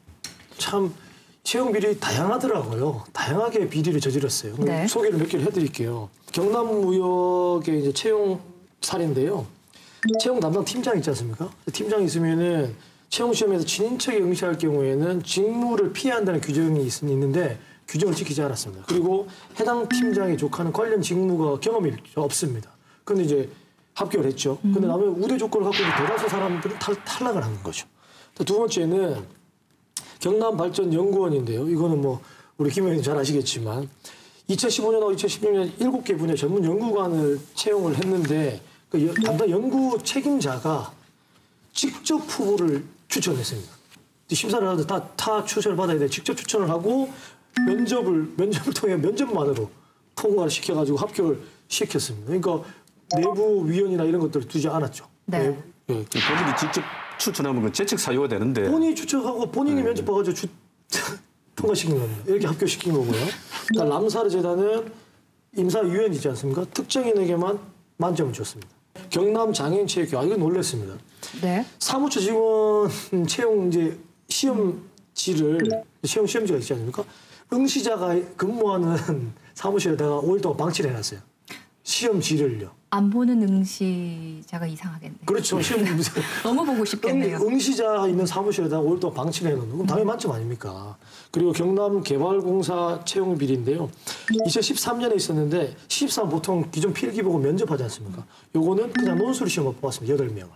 참 채용 비리 다양하더라고요. 다양하게 비리를 저질렀어요. 네. 소개를 몇 개를 해드릴게요. 경남무역의 이제 채용 사례인데요. 채용 담당 팀장 있지 않습니까? 팀장이 있으면은 채용 시험에서 친인척이 응시할 경우에는 직무를 피해야 한다는 규정이 있는데 규정을 지키지 않았습니다. 그리고 해당 팀장의 조카는 관련 직무가 경험이 없습니다. 그런데 이제 합격을 했죠. 근데 나중에 우대 조건을 갖고 있는 대다수 사람들은 탈락을 한 거죠. 두 번째는 경남발전연구원인데요. 이거는 뭐 우리 김 의원님 잘 아시겠지만 2015년하고 2016년 7개 분야 전문 연구관을 채용을 했는데 그 담당 연구 책임자가 직접 후보를 추천했습니다. 심사를 하는데 다 추천을 받아야 돼. 직접 추천을 하고 면접을 통해 면접만으로 통과를 시켜가지고 합격을 시켰습니다. 그러니까 내부 위원이나 이런 것들을 두지 않았죠. 네. 본인이 직접 추천하면 그 재책 사유가 되는데. 본인이 추천하고 본인이 면접 봐가지고 통과시킨 겁니다. 이렇게 합격시킨 거고요. 그러니까 람사르 재단은 임사위원이지 않습니까? 특정인에게만 만점을 줬습니다. 경남 장애인체육회, 이거 놀랐습니다. 네. 사무처 직원 채용 이제 시험지가 있지 않습니까? 응시자가 근무하는 사무실에다가 5일 동안 방치를 해놨어요. 시험지를요. 안 보는 응시자가 이상하겠네요. 그렇죠. 시험 너무 보고 싶겠네요. 응시자 있는 사무실에다가 5일 동안 방치를 해놓는 그럼 당연히 만점 아닙니까? 그리고 경남개발공사 채용 비리인데요. 2013년에 있었는데 13 보통 기존 필기 보고 면접하지 않습니까? 요거는 그냥 논술 시험을 뽑았습니다. 8명을.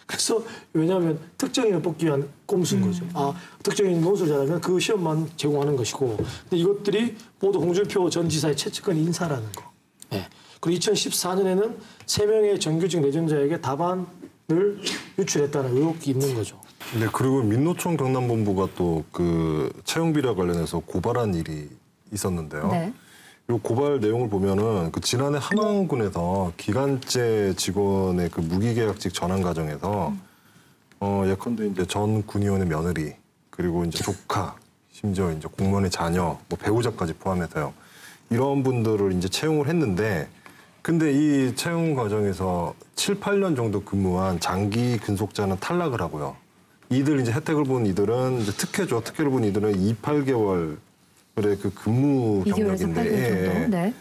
그래서 왜냐하면 특정인을 뽑기 위한 꼼수인 거죠. 특정인 논술 잘하면 그 시험만 제공하는 것이고, 근데 이것들이 모두 홍준표 전 지사의 최측근 인사라는 거. 네. 그리고 2014년에는 3명의 정규직 내정자에게 답안을 유출했다는 의혹이 있는 거죠. 네, 그리고 민노총 경남본부가 또 그 채용 비리와 관련해서 고발한 일이 있었는데요. 네. 이 고발 내용을 보면은 그 지난해 함안군에서 기간제 직원의 그 무기계약직 전환 과정에서 예컨대 이제 전 군의원의 며느리 그리고 이제 조카 심지어 이제 공무원의 자녀 뭐 배우자까지 포함해서요. 이런 분들을 이제 채용을 했는데 근데 이 채용 과정에서 7, 8년 정도 근무한 장기 근속자는 탈락을 하고요. 이들 이제 혜택을 본 이들은 이제 특혜죠. 특혜를 본 이들은 2, 8개월 그래 그 근무 경력인데, 네.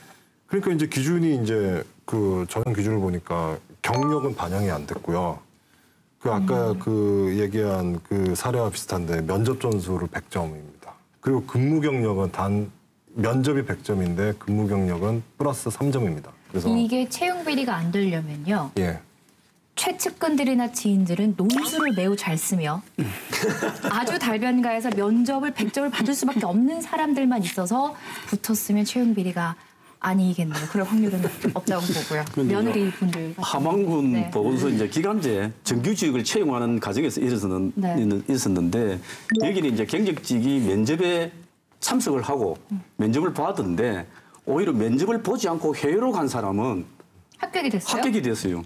그러니까 이제 기준이 이제 그 전형 기준을 보니까 경력은 반영이 안 됐고요. 그 아까 그 얘기한 그 사례와 비슷한데 면접 점수를 100점입니다. 그리고 근무 경력은 단 면접이 100점인데 근무 경력은 플러스 3점입니다. 그래서 이게 채용 비리가 안 되려면요. 예. 최측근들이나 지인들은 논술을 매우 잘 쓰며 아주 달변가에서 면접을 100점을 받을 수밖에 없는 사람들만 있어서 붙었으면 채용 비리가 아니겠네요. 그럴 확률은 없다고 보고요. 며느리 분들 함안군 네. 보건소 이제 기간제 정규직을 채용하는 과정에서 있었는데 여기는 이제 경력직이 면접에 참석을 하고 면접을 봐던데 오히려 면접을 보지 않고 해외로 간 사람은 합격이 됐어요? 합격이 됐어요.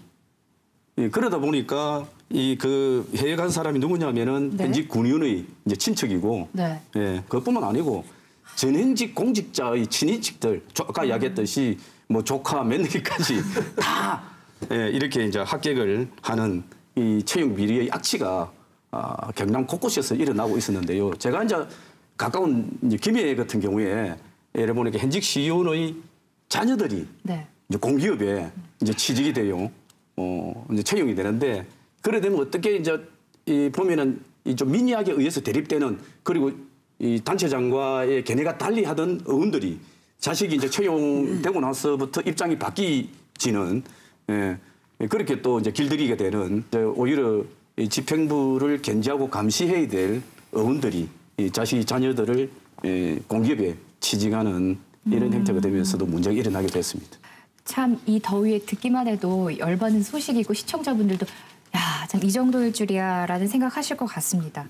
예, 그러다 보니까 이 그 해외 간 사람이 누구냐면은 네. 현직 군의원의 이제 친척이고, 네. 예, 그것뿐만 아니고 전현직 공직자의 친인척들, 아까 이야기했듯이 뭐 조카, 며느리까지 다 예, 이렇게 이제 합격을 하는 이 채용 비리의 악취가 경남 곳곳에서 일어나고 있었는데요. 제가 이제 가까운 이제 김해 같은 경우에 예를 보니까 현직 시의원의 자녀들이 네. 이제 공기업에 이제 취직이 돼요. 이제 채용이 되는데 그래 되면 어떻게 이제 보면은 좀 민의학에 의해서 대립되는 그리고 이 단체장과의 견해가 달리하던 의원들이 자식이 이제 채용되고 나서부터 입장이 바뀌지는 그렇게 또 이제 길들이게 되는 오히려 이 집행부를 견제하고 감시해야 될 의원들이 이 자식 자녀들을 공기업에 취직하는 이런 행태가 되면서도 문제가 일어나게 됐습니다. 참 이 더위에 듣기만 해도 열받는 소식이고 시청자분들도 야, 참 이 정도일 줄이야라는 생각하실 것 같습니다.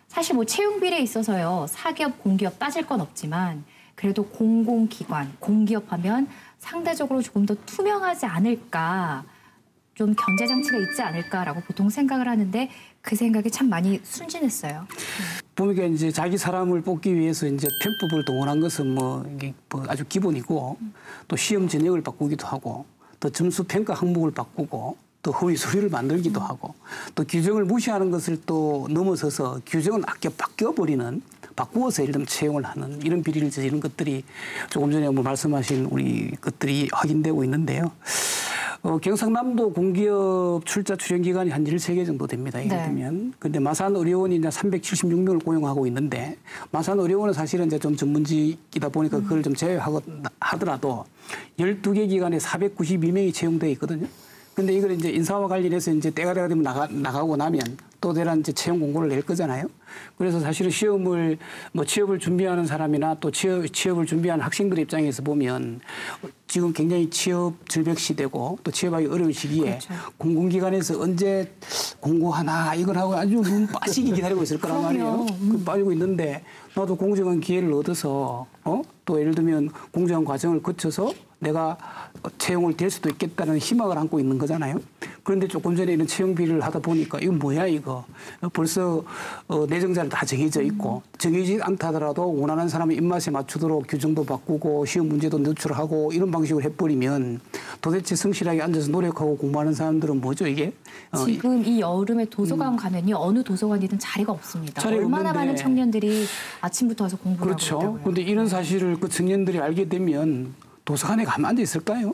사실 뭐 채용 비리에 있어서요. 사기업, 공기업 따질 건 없지만 그래도 공공기관, 공기업 하면 상대적으로 조금 더 투명하지 않을까, 좀 견제 장치가 있지 않을까라고 보통 생각을 하는데 그 생각이 참 많이 순진했어요. 보니까 이제 자기 사람을 뽑기 위해서 이제 편법을 동원한 것은 이게 아주 기본이고 또 시험 전형을 바꾸기도 하고 또 점수 평가 항목을 바꾸고 또 허위 서류를 만들기도 하고 또 규정을 무시하는 것을 또 넘어서서 규정을 바뀌어버리는 바꾸어서 예를 들면 채용을 하는 이런 비리를 저지른 것들이 조금 전에 말씀하신 우리 것들이 확인되고 있는데요. 경상남도 공기업 출자 출연 기간이 한 13개 정도 됩니다. 예를 들면. 근데 마산의료원이 이제 376명을 고용하고 있는데 마산의료원은 사실은 이제 좀 전문직이다 보니까 그걸 좀 제외하더라도 12개 기관에 492명이 채용되어 있거든요. 근데 이걸 이제 인사와 관련해서 이제 때가 되면 나가고 나면 또 대란 이제 채용 공고를 낼 거잖아요. 그래서 사실은 시험을 취업을 준비하는 사람이나 또 취업을 준비하는 학생들 입장에서 보면 지금 굉장히 취업 절벽 시대고 또 취업하기 어려운 시기에 그렇죠. 공공기관에서 언제 공고하나 이걸 하고 아주 눈 빠지게 기다리고 있을 거란 말이에요. 빠지고 있는데 나도 공정한 기회를 얻어서 또 예를 들면 공정한 과정을 거쳐서 내가 채용을 될 수도 있겠다는 희망을 안고 있는 거잖아요. 그런데 조금 전에 이런 채용 비리를 하다 보니까 이거 뭐야 이거. 벌써 내정자는 다 정해져 있고 정해지지 않다 하더라도 원하는 사람의 입맛에 맞추도록 규정도 바꾸고 시험 문제도 노출하고 이런 방식으로 해버리면 도대체 성실하게 앉아서 노력하고 공부하는 사람들은 뭐죠 이게? 지금 이 여름에 도서관 가면요. 어느 도서관이든 자리가 없습니다. 자리가 얼마나 없는데. 많은 청년들이 아침부터 와서 공부를 그렇죠. 하고 있다고요. 그런데 이런 사실을 그 청년들이 알게 되면 도서관에 가면 앉아 있을까요?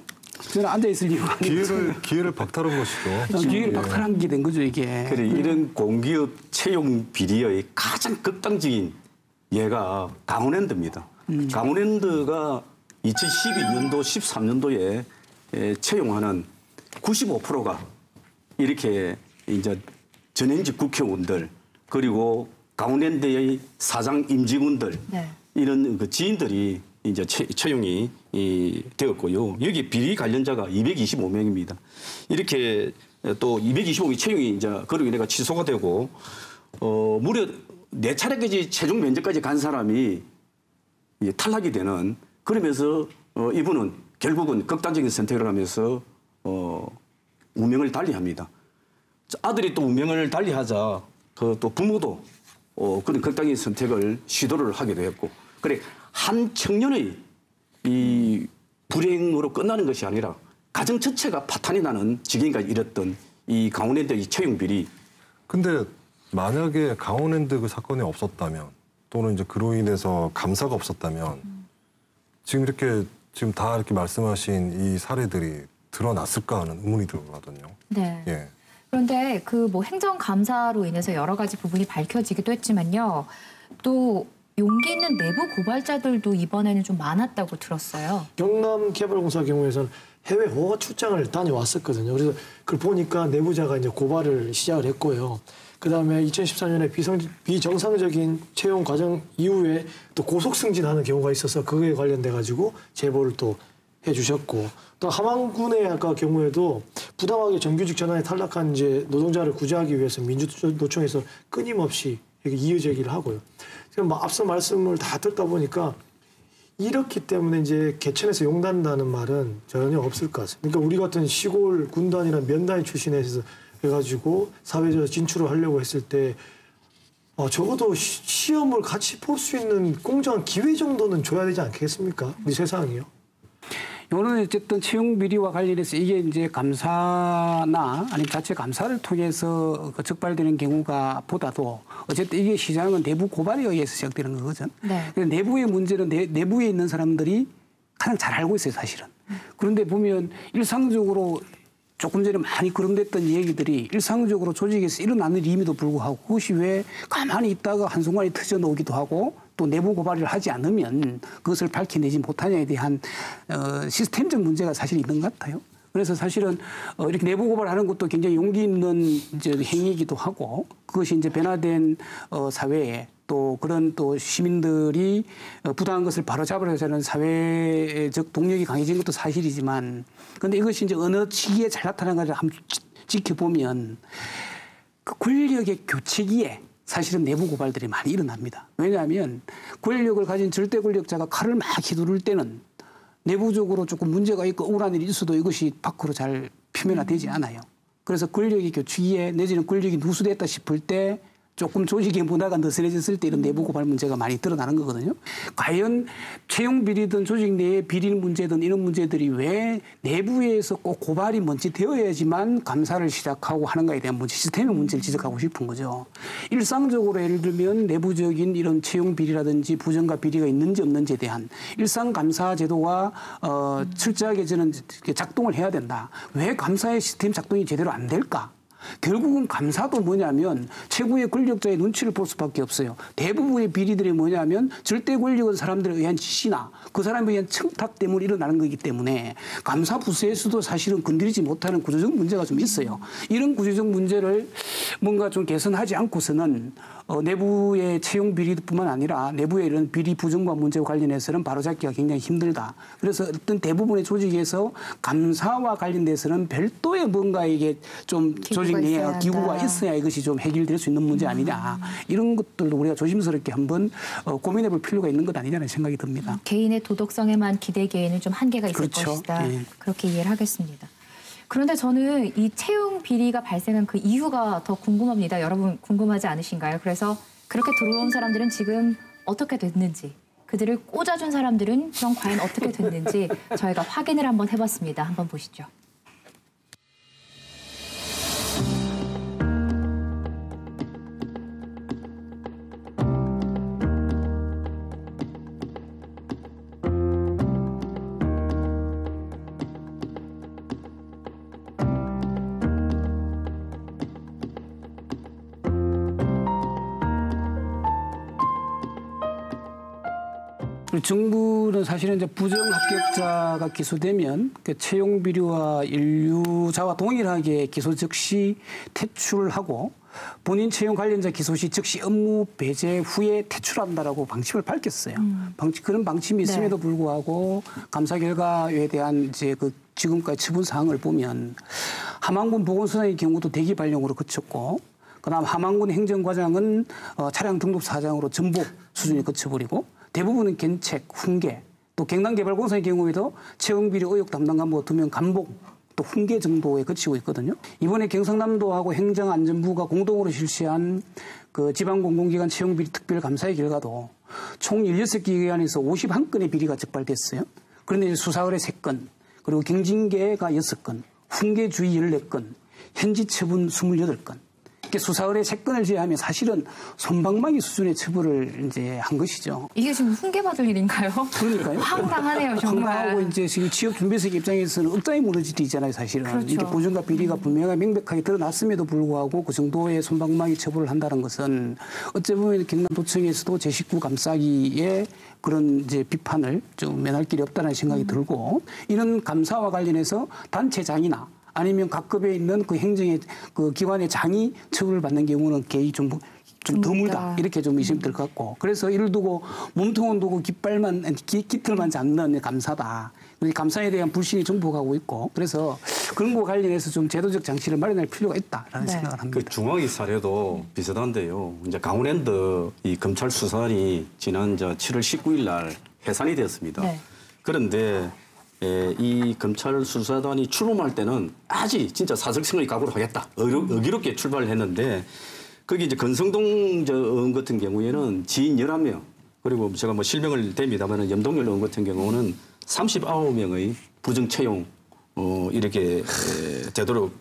저는 앉아 있을 이유가 기회를 박탈한 것이죠. 기회를 박탈한 게 된 거죠 이게. 그래 이런 공기업 채용 비리의 가장 극단적인 예가 강원랜드입니다. 강원랜드가 2012년도, 13년도에 채용하는 95%가 이렇게 이제 전현직 국회의원들 그리고 강원랜드의 사장 임직원들 이런 그 지인들이 이제 채용이 되었고요. 여기 비리 관련자가 225명입니다. 이렇게 또 225명이 채용이 이제 그로 인해가 취소가 되고 무려 4차례까지 최종 면접까지 간 사람이 탈락이 되는 그러면서 이분은 결국은 극단적인 선택을 하면서 운명을 달리합니다. 아들이 또 운명을 달리하자 그 또 부모도 그런 극단적인 선택을 시도를 하게 되었고 그래 한 청년의 이 불행으로 끝나는 것이 아니라 가정 전체가 파탄이 나는 지경까지 이뤘던 이 강원랜드의 채용 비리. 근데 만약에 강원랜드 그 사건이 없었다면 또는 이제 그로 인해서 감사가 없었다면 지금 다 이렇게 말씀하신 이 사례들이 드러났을까 하는 의문이 들거든요. 네. 예. 그런데 그 뭐 행정감사로 인해서 여러 가지 부분이 밝혀지기도 했지만요. 또 용기 있는 내부 고발자들도 이번에는 좀 많았다고 들었어요. 경남개발공사 경우에서는 해외 허가 출장을 다녀왔었거든요. 그래서 그걸 보니까 내부자가 이제 고발을 시작을 했고요. 그다음에 2014년에 비정상적인 채용 과정 이후에 또 고속 승진하는 경우가 있어서 그거에 관련돼 가지고 제보를 또 해주셨고 또 함안군의 아까 경우에도 부당하게 정규직 전환에 탈락한 이제 노동자를 구제하기 위해서 민주노총에서 끊임없이 이렇게 이의제기를 하고요. 지금 앞서 말씀을 다 듣다 보니까 이렇기 때문에 이제 개천에서 용단다는 말은 전혀 없을 것 같습니다. 그러니까 우리 같은 시골 군단이나 면단위 출신에서 해가지고 사회적으로 진출을 하려고 했을 때 적어도 시험을 같이 볼 수 있는 공정한 기회 정도는 줘야 되지 않겠습니까? 우리 세상이요. 이거는 어쨌든 채용 비리와 관련해서 이게 이제 감사나 아니면 자체 감사를 통해서 적발되는 경우가 보다도 어쨌든 이게 시작은 내부 고발에 의해서 시작되는 거거든. 네. 내부의 문제는 내부에 있는 사람들이 가장 잘 알고 있어요, 사실은. 그런데 보면 일상적으로 조금 전에 많이 거론됐던 얘기들이 일상적으로 조직에서 일어나는 일임에도 불구하고 그것이 왜 가만히 있다가 한순간에 터져나오기도 하고 또 내부 고발을 하지 않으면 그것을 밝혀내지 못하냐에 대한 시스템적 문제가 사실 있는 것 같아요. 그래서 사실은 이렇게 내부 고발하는 것도 굉장히 용기 있는 이제 행위이기도 하고 그것이 이제 변화된 사회에 또 그런 또 시민들이 부당한 것을 바로잡으려고 하는 사회적 동력이 강해진 것도 사실이지만 그런데 이것이 이제 어느 시기에 잘 나타난 것을 한번 지켜보면 그 권력의 교체기에 사실은 내부 고발들이 많이 일어납니다. 왜냐하면 권력을 가진 절대 권력자가 칼을 막 휘두를 때는 내부적으로 조금 문제가 있고 억울한 일이 있어도 이것이 밖으로 잘 표면화되지 않아요. 그래서 권력이 교체기에 내지는 권력이 누수됐다 싶을 때 조금 조직의 문화가 느슨해졌을 때 이런 내부 고발 문제가 많이 드러나는 거거든요. 과연 채용 비리든 조직 내의 비리 문제든 이런 문제들이 왜 내부에서 꼭 고발이 먼저 되어야지만 감사를 시작하고 하는가에 대한 문제, 시스템의 문제를 지적하고 싶은 거죠. 일상적으로 예를 들면 내부적인 이런 채용 비리라든지 부정과 비리가 있는지 없는지에 대한 일상 감사 제도가 철저하게 저는 작동을 해야 된다. 왜 감사의 시스템 작동이 제대로 안 될까? 결국은 감사도 뭐냐면 최고의 권력자의 눈치를 볼 수밖에 없어요. 대부분의 비리들이 뭐냐면 절대 권력은 사람들에 의한 지시나 그 사람에 의한 청탁 때문에 일어나는 거기 때문에 감사 부서에서도 사실은 건드리지 못하는 구조적 문제가 좀 있어요. 이런 구조적 문제를 뭔가 좀 개선하지 않고서는 내부의 채용 비리뿐만 아니라 내부의 이런 비리 부정과 문제와 관련해서는 바로잡기가 굉장히 힘들다. 그래서 어떤 대부분의 조직에서 감사와 관련돼서는 별도의 뭔가 이게 좀 조직 내에 기구가 있어야 이것이 좀 해결될 수 있는 문제 아니냐. 이런 것들도 우리가 조심스럽게 한번 고민해 볼 필요가 있는 것 아니냐는 생각이 듭니다. 개인의 도덕성에만 기대기에는 좀 한계가 있을 그렇죠. 것이다. 예. 그렇게 이해를 하겠습니다. 그런데 저는 이 채용 비리가 발생한 그 이유가 더 궁금합니다. 여러분 궁금하지 않으신가요? 그래서 그렇게 들어온 사람들은 지금 어떻게 됐는지, 그들을 꽂아준 사람들은 그럼 과연 어떻게 됐는지 저희가 확인을 한번 해봤습니다. 한번 보시죠. 정부는 사실은 이제 부정 합격자가 기소되면 그 채용 비리와 인류자와 동일하게 기소 즉시 퇴출하고 본인 채용 관련자 기소 시 즉시 업무 배제 후에 퇴출한다라고 방침을 밝혔어요. 그런 방침이 있음에도 불구하고 감사 결과에 대한 이제 그 지금까지 처분 사항을 보면 함안군 보건소장의 경우도 대기 발령으로 그쳤고 그다음 함안군 행정과장은 차량 등록 사장으로 전복 수준에 그쳐버리고 대부분은 견책, 훈계, 또 경남개발공사의 경우에도 채용비리 의혹 담당 간부가 2명 감복, 또 훈계 정도에 그치고 있거든요. 이번에 경상남도하고 행정안전부가 공동으로 실시한 그 지방공공기관 채용비리 특별감사의 결과도 총 16기관에서 51건의 비리가 적발됐어요. 그런데 이제 수사 의뢰 3건, 그리고 경징계가 6건, 훈계 주의 14건, 현지 처분 28건. 수사 의뢰 3건을 제외하면 사실은 솜방망이 수준의 처벌을 이제 한 것이죠. 이게 지금 훈계받을 일인가요? 그러니까요. 황당하네요, 정말. 황당하고 이제 지금 취업 준비생 입장에서는 억장이 무너지잖아요, 사실은. 그렇죠. 이게 부정과 비리가 분명하게 명백하게 드러났음에도 불구하고 그 정도의 솜방망이 처벌을 한다는 것은 어찌 보면 경남도청에서도 제19 감싸기에 그런 이제 비판을 좀 면할 길이 없다는 생각이 들고 이런 감사와 관련해서 단체장이나 아니면 각급에 있는 그 행정의 그 기관의 장이 처벌을 받는 경우는 개의 좀 드물다. 이렇게 좀 의심이 들 것 같고. 그래서 이를 두고 몸통은 두고 깃털만 잡는 감사다. 감사에 대한 불신이 정복하고 있고. 그래서 그런 거와 관련해서 좀 제도적 장치를 마련할 필요가 있다라는 생각을 합니다. 그 중앙의 사례도 비슷한데요. 이제 강원랜드 이 검찰 수사단이 지난 7월 19일 날 해산이 되었습니다. 네. 그런데 이 검찰 수사단이 출범할 때는 아직 진짜 사적성의 각오를 하겠다. 의기롭게 출발을 했는데 거기 이제 건성동 의원 같은 경우에는 지인 11명 그리고 제가 뭐 실명을 댑니다만 염동열 의원 같은 경우는 39명의 부정 채용 이렇게 되도록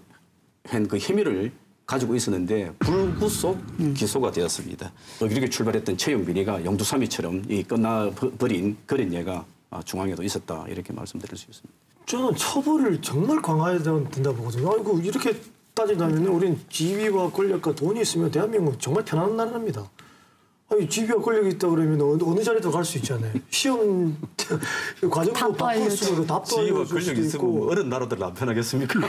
한 그 혐의를 가지고 있었는데 불구속 기소가 되었습니다. 이렇게 출발했던 채용 비리가 영두삼이처럼 끝나버린 그런 예가 중앙에도 있었다 이렇게 말씀드릴 수 있습니다. 저는 처벌을 정말 강화해야 된다 보거든요. 아이고 이렇게 따진다면 우린 지위와 권력과 돈이 있으면 대한민국은 정말 편안한 나라입니다. 아니 지위와 권력이 있다 그러면 어느 자리도 갈 수 있잖아요. 시험 과정도 바꿀 수 있고 답도 지위와 알려줄 수도 권력이 있으면 있고. 어른 나라들 안 편하겠습니까?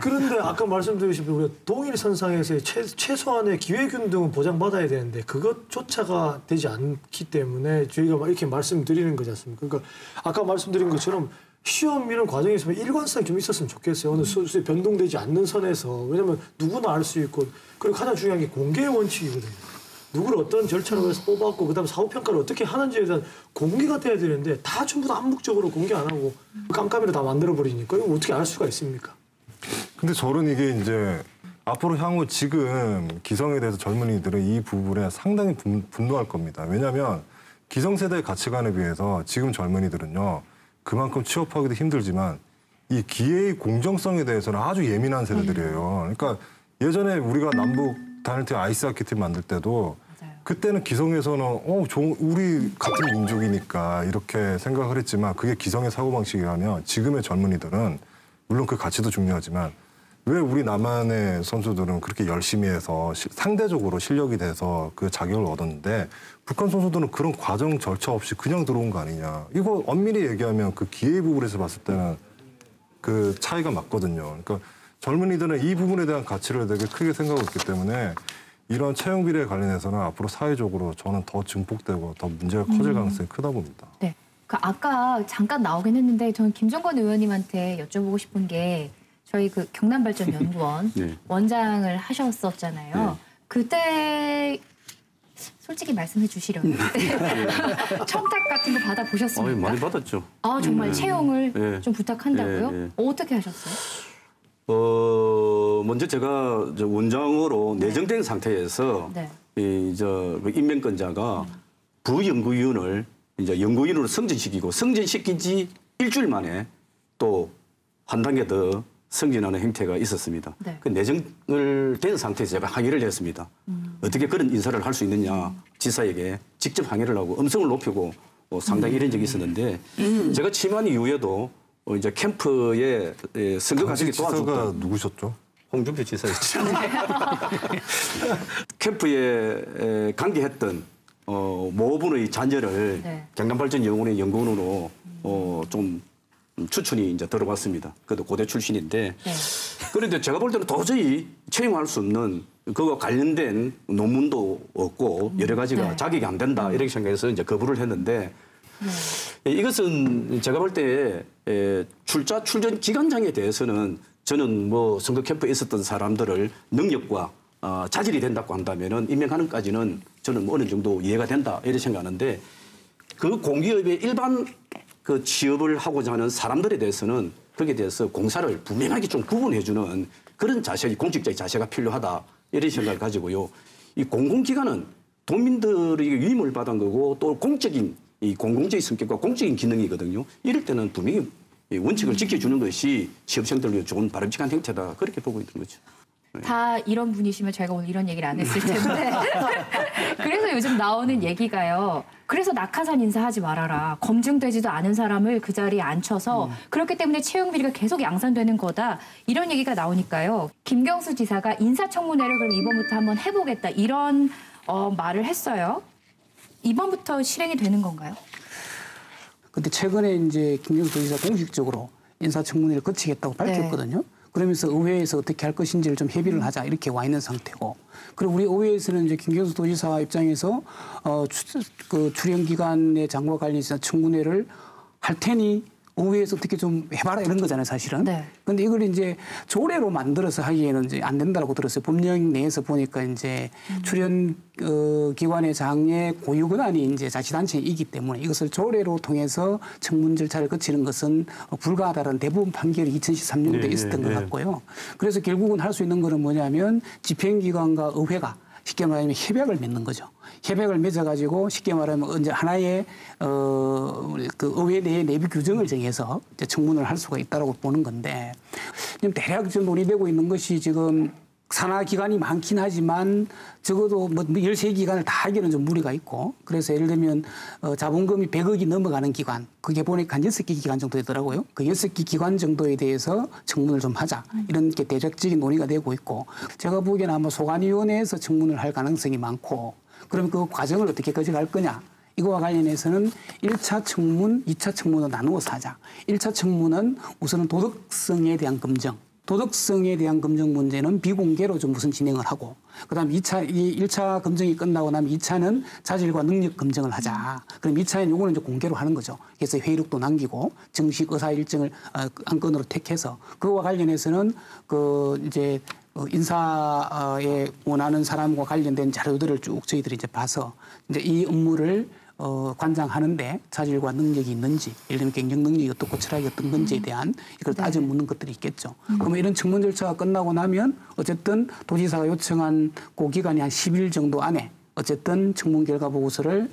그런데 아까 말씀드린 우리가 동일선상에서의 최소한의 기회균등은 보장받아야 되는데 그것조차가 되지 않기 때문에 저희가 이렇게 말씀드리는 거지 않습니까? 그러니까 아까 말씀드린 것처럼 시험 이런 과정에 있으면 일관성이 좀 있었으면 좋겠어요. 어느 수에 변동되지 않는 선에서. 왜냐하면 누구나 알 수 있고 그리고 가장 중요한 게 공개의 원칙이거든요. 누구를 어떤 절차로 해서 뽑았고 그다음 사후평가를 어떻게 하는지에 대한 공개가 돼야 되는데 다 전부 다 암묵적으로 공개 안 하고 깜깜이로 다 만들어버리니까 이거 어떻게 알 수가 있습니까? 근데 저는 이게 이제 앞으로 향후 지금 기성에 대해서 젊은이들은 이 부분에 상당히 분노할 겁니다. 왜냐하면 기성세대의 가치관에 비해서 지금 젊은이들은요. 그만큼 취업하기도 힘들지만 이 기회의 공정성에 대해서는 아주 예민한 세대들이에요. 그러니까 예전에 우리가 남북 단일팀 아이스하키 팀 만들 때도 맞아요. 그때는 기성에서는 우리 같은 민족이니까 이렇게 생각을 했지만 그게 기성의 사고방식이라면 지금의 젊은이들은 물론 그 가치도 중요하지만 왜 우리 남한의 선수들은 그렇게 열심히 해서 상대적으로 실력이 돼서 그 자격을 얻었는데 북한 선수들은 그런 과정 절차 없이 그냥 들어온 거 아니냐. 이거 엄밀히 얘기하면 그 기회 부분에서 봤을 때는 그 차이가 맞거든요. 그러니까 젊은이들은 이 부분에 대한 가치를 되게 크게 생각하고 있기 때문에 이런 채용 비례에 관련해서는 앞으로 사회적으로 저는 더 증폭되고 더 문제가 커질 가능성이 크다 봅니다. 네. 그 아까 잠깐 나오긴 했는데 저는 김정건 의원님한테 여쭤보고 싶은 게 저희 그 경남발전연구원 네. 원장을 하셨었잖아요. 네. 그때 솔직히 말씀해 주시려면 청탁 같은 거 받아 보셨습니까? 많이 받았죠. 아 정말 채용을 네. 좀 부탁한다고요? 네. 어떻게 하셨어요? 먼저 제가 원장으로 내정된 상태에서 네. 그 임명권자가 부연구위원을 이제 연구위원으로 승진시키고 승진시킨 지 일주일 만에 또 한 단계 더 승진하는 행태가 있었습니다. 네. 그 내정을 된 상태에서 제가 항의를 했습니다. 어떻게 그런 인사를 할 수 있느냐 지사에게 직접 항의를 하고 음성을 높이고 상당히 이런 적이 있었는데 제가 취임한 이후에도 이제 캠프에 선거 가족이 지사가 도와줬던 누구셨죠? 홍준표 지사였죠. 캠프에 관계했던 모분의 자녀를 네. 경남발전연구원의 연구원으로 좀 추천이 이제 들어왔습니다. 그래도 고대 출신인데 네. 그런데 제가 볼 때는 도저히 채용할 수 없는 그거 관련된 논문도 없고 여러 가지가 네. 자격이 안 된다 이렇게 생각해서 이제 거부를 했는데 이것은 제가 볼 때 출전 기관장에 대해서는 저는 뭐 선거 캠프에 있었던 사람들을 능력과 자질이 된다고 한다면은 임명하는까지는 저는 뭐 어느 정도 이해가 된다 이렇게 생각하는데 그 공기업의 일반 그 취업을 하고자 하는 사람들에 대해서는 거기에 대해서 공사를 분명하게 좀 구분해주는 그런 자세, 공직자의 자세가 필요하다 이런 생각을 가지고요. 이 공공기관은 도민들이 위임을 받은 거고 또 공적인 이 공공적인 성격과 공적인 기능이거든요. 이럴 때는 분명히 원칙을 지켜주는 것이 취업생들을 위해 좋은 바람직한 행태다 그렇게 보고 있는 거죠. 다 이런 분이시면 저희가 오늘 이런 얘기를 안 했을 텐데 그래서 요즘 나오는 얘기가요. 그래서 낙하산 인사하지 말아라. 검증되지도 않은 사람을 그 자리에 앉혀서 그렇기 때문에 채용 비리가 계속 양산되는 거다. 이런 얘기가 나오니까요. 김경수 지사가 인사청문회를 그럼 이번부터 한번 해보겠다. 이런 말을 했어요. 이번부터 실행이 되는 건가요? 근데 최근에 이제 김경수 지사 공식적으로 인사청문회를 거치겠다고 밝혔거든요. 그러면서 의회에서 어떻게 할 것인지를 좀 협의를 하자 이렇게 와 있는 상태고, 그리고 우리 의회에서는 이제 김경수 도지사 입장에서 그 출연기관의 장과 관련해서 청문회를 할 테니 의회에서 어떻게 좀 해봐라 이런 거잖아요, 사실은. 네. 근데 이걸 이제 조례로 만들어서 하기에는 이제 안 된다고 들었어요. 법령 내에서 보니까 이제 출연 기관의 장의 고유 권한이 이제 자치단체이기 때문에 이것을 조례로 통해서 청문 절차를 거치는 것은 불가하다는 대부분 판결이 2013년도에 있었던 것 같고요. 그래서 결국은 할 수 있는 거는 뭐냐면 집행기관과 의회가 쉽게 말하면 협약을 맺는 거죠. 협약을 맺어가지고 쉽게 말하면 이제 하나의 그 의회 내의 내부 규정을 정해서 이제 청문을 할 수가 있다라고 보는 건데, 지금 대략 좀 논의되고 있는 것이 지금 산하 기관이 많긴 하지만 적어도 뭐 13기관을 다 하기에는 좀 무리가 있고 그래서 예를 들면 자본금이 100억이 넘어가는 기관 그게 보니까 한 6개 기관 정도 되더라고요. 그 6개 기관 정도에 대해서 청문을 좀 하자 이런 게 대략적인 논의가 되고 있고 제가 보기에는 아마 소관위원회에서 청문을 할 가능성이 많고 그럼 그 과정을 어떻게 가져갈 거냐. 이거와 관련해서는 1차 청문, 2차 청문으로 나누어서 하자. 1차 청문은 우선은 도덕성에 대한 검증. 도덕성에 대한 검증 문제는 비공개로 좀 우선 진행을 하고 그다음 1차 검증이 끝나고 나면 2차는 자질과 능력 검증을 하자. 그럼 2차에는 요거는 이제 공개로 하는 거죠. 그래서 회의록도 남기고 정식 의사 일정을 안건으로 택해서 그거와 관련해서는 그 이제 인사에 원하는 사람과 관련된 자료들을 쭉 저희들이 이제 봐서 이제 이 업무를 관장하는데 자질과 능력이 있는지, 예를 들면 경영 능력이 어떻고 철학이 어떤 건지에 대한 이걸 따져 묻는 것들이 있겠죠. 그러면 이런 청문 절차가 끝나고 나면 어쨌든 도지사가 요청한 그 기간이 한 10일 정도 안에 어쨌든 청문 결과 보고서를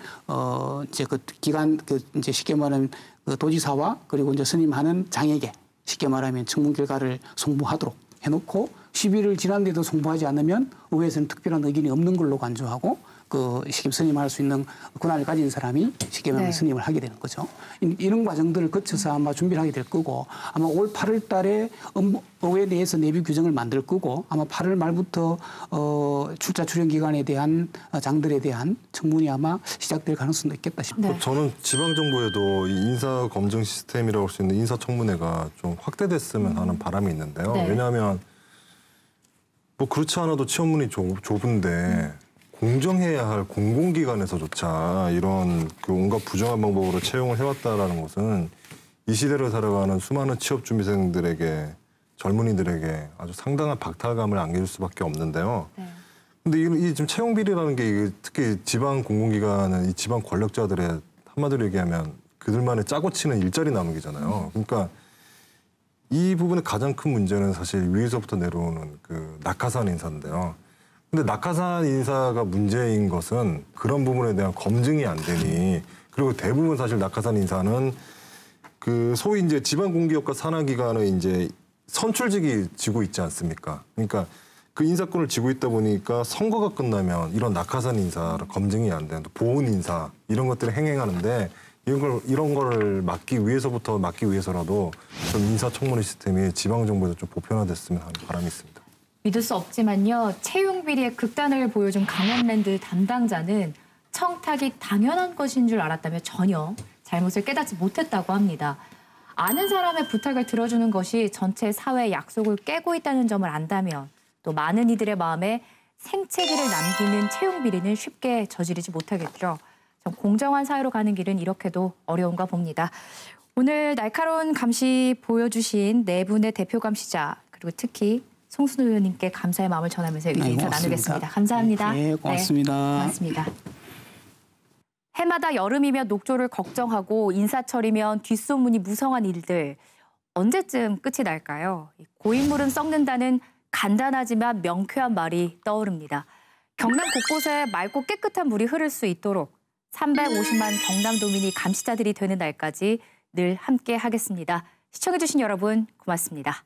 이제 그 기간 이제 쉽게 말하면 그 도지사와 그리고 이제 선임하는 장에게 쉽게 말하면 청문 결과를 송부하도록 해놓고 10일을 지났는데도 송부하지 않으면 의회에서는 특별한 의견이 없는 걸로 간주하고 그 시kim 선임할 수 있는 권한을 가진 사람이 쉽게 말하면 선임을 하게 되는 거죠. 이런 과정들을 거쳐서 아마 준비를 하게 될 거고 아마 올 8월 달에 의회 내에서 내부 규정을 만들 거고 아마 8월 말부터 출자 출연 기관에 대한 장들에 대한 청문이 아마 시작될 가능성도 있겠다 싶어요. 네. 저는 지방정부에도 이 인사 검증 시스템이라고 할 수 있는 인사청문회가 좀 확대됐으면 하는 바람이 있는데요. 네. 왜냐하면 뭐 그렇지 않아도 취업문이 좁은데 공정해야 할 공공기관에서조차 이런 그 온갖 부정한 방법으로 채용을 해왔다라는 것은 이 시대를 살아가는 수많은 취업준비생들에게 젊은이들에게 아주 상당한 박탈감을 안길 수밖에 없는데요. 네. 근데 이 지금 채용 비리라는 게 특히 지방 공공기관은 이 지방 권력자들의 한마디로 얘기하면 그들만의 짜고 치는 일자리 나누기잖아요. 그러니까 이 부분의 가장 큰 문제는 사실 위에서부터 내려오는 그 낙하산 인사인데요. 근데 낙하산 인사가 문제인 것은 그런 부분에 대한 검증이 안 되니 그리고 대부분 사실 낙하산 인사는 그 소위 이제 지방 공기업과 산하기관의 이제 선출직이 지고 있지 않습니까? 그러니까 그 인사권을 지고 있다 보니까 선거가 끝나면 이런 낙하산 인사 검증이 안 되는 보훈 인사 이런 것들을 행행하는데 이런 거를 막기 위해서라도 좀 인사청문회 시스템이 지방 정부에서 좀 보편화됐으면 하는 바람이 있습니다. 믿을 수 없지만요. 채용 비리의 극단을 보여준 강원랜드 담당자는 청탁이 당연한 것인 줄 알았다며 전혀 잘못을 깨닫지 못했다고 합니다. 아는 사람의 부탁을 들어주는 것이 전체 사회의 약속을 깨고 있다는 점을 안다면 또 많은 이들의 마음에 생채기를 남기는 채용 비리는 쉽게 저지르지 못하겠죠. 좀 공정한 사회로 가는 길은 이렇게도 어려운가 봅니다. 오늘 날카로운 감시 보여주신 네 분의 대표 감시자 그리고 특히 송순우 의원님께 감사의 마음을 전하면서 의견 인사 나누겠습니다. 감사합니다. 네, 고맙습니다. 네, 고맙습니다. 해마다 여름이면 녹조를 걱정하고 인사철이면 뒷소문이 무성한 일들. 언제쯤 끝이 날까요? 고인물은 썩는다는 간단하지만 명쾌한 말이 떠오릅니다. 경남 곳곳에 맑고 깨끗한 물이 흐를 수 있도록 350만 경남도민이 감시자들이 되는 날까지 늘 함께 하겠습니다. 시청해주신 여러분 고맙습니다.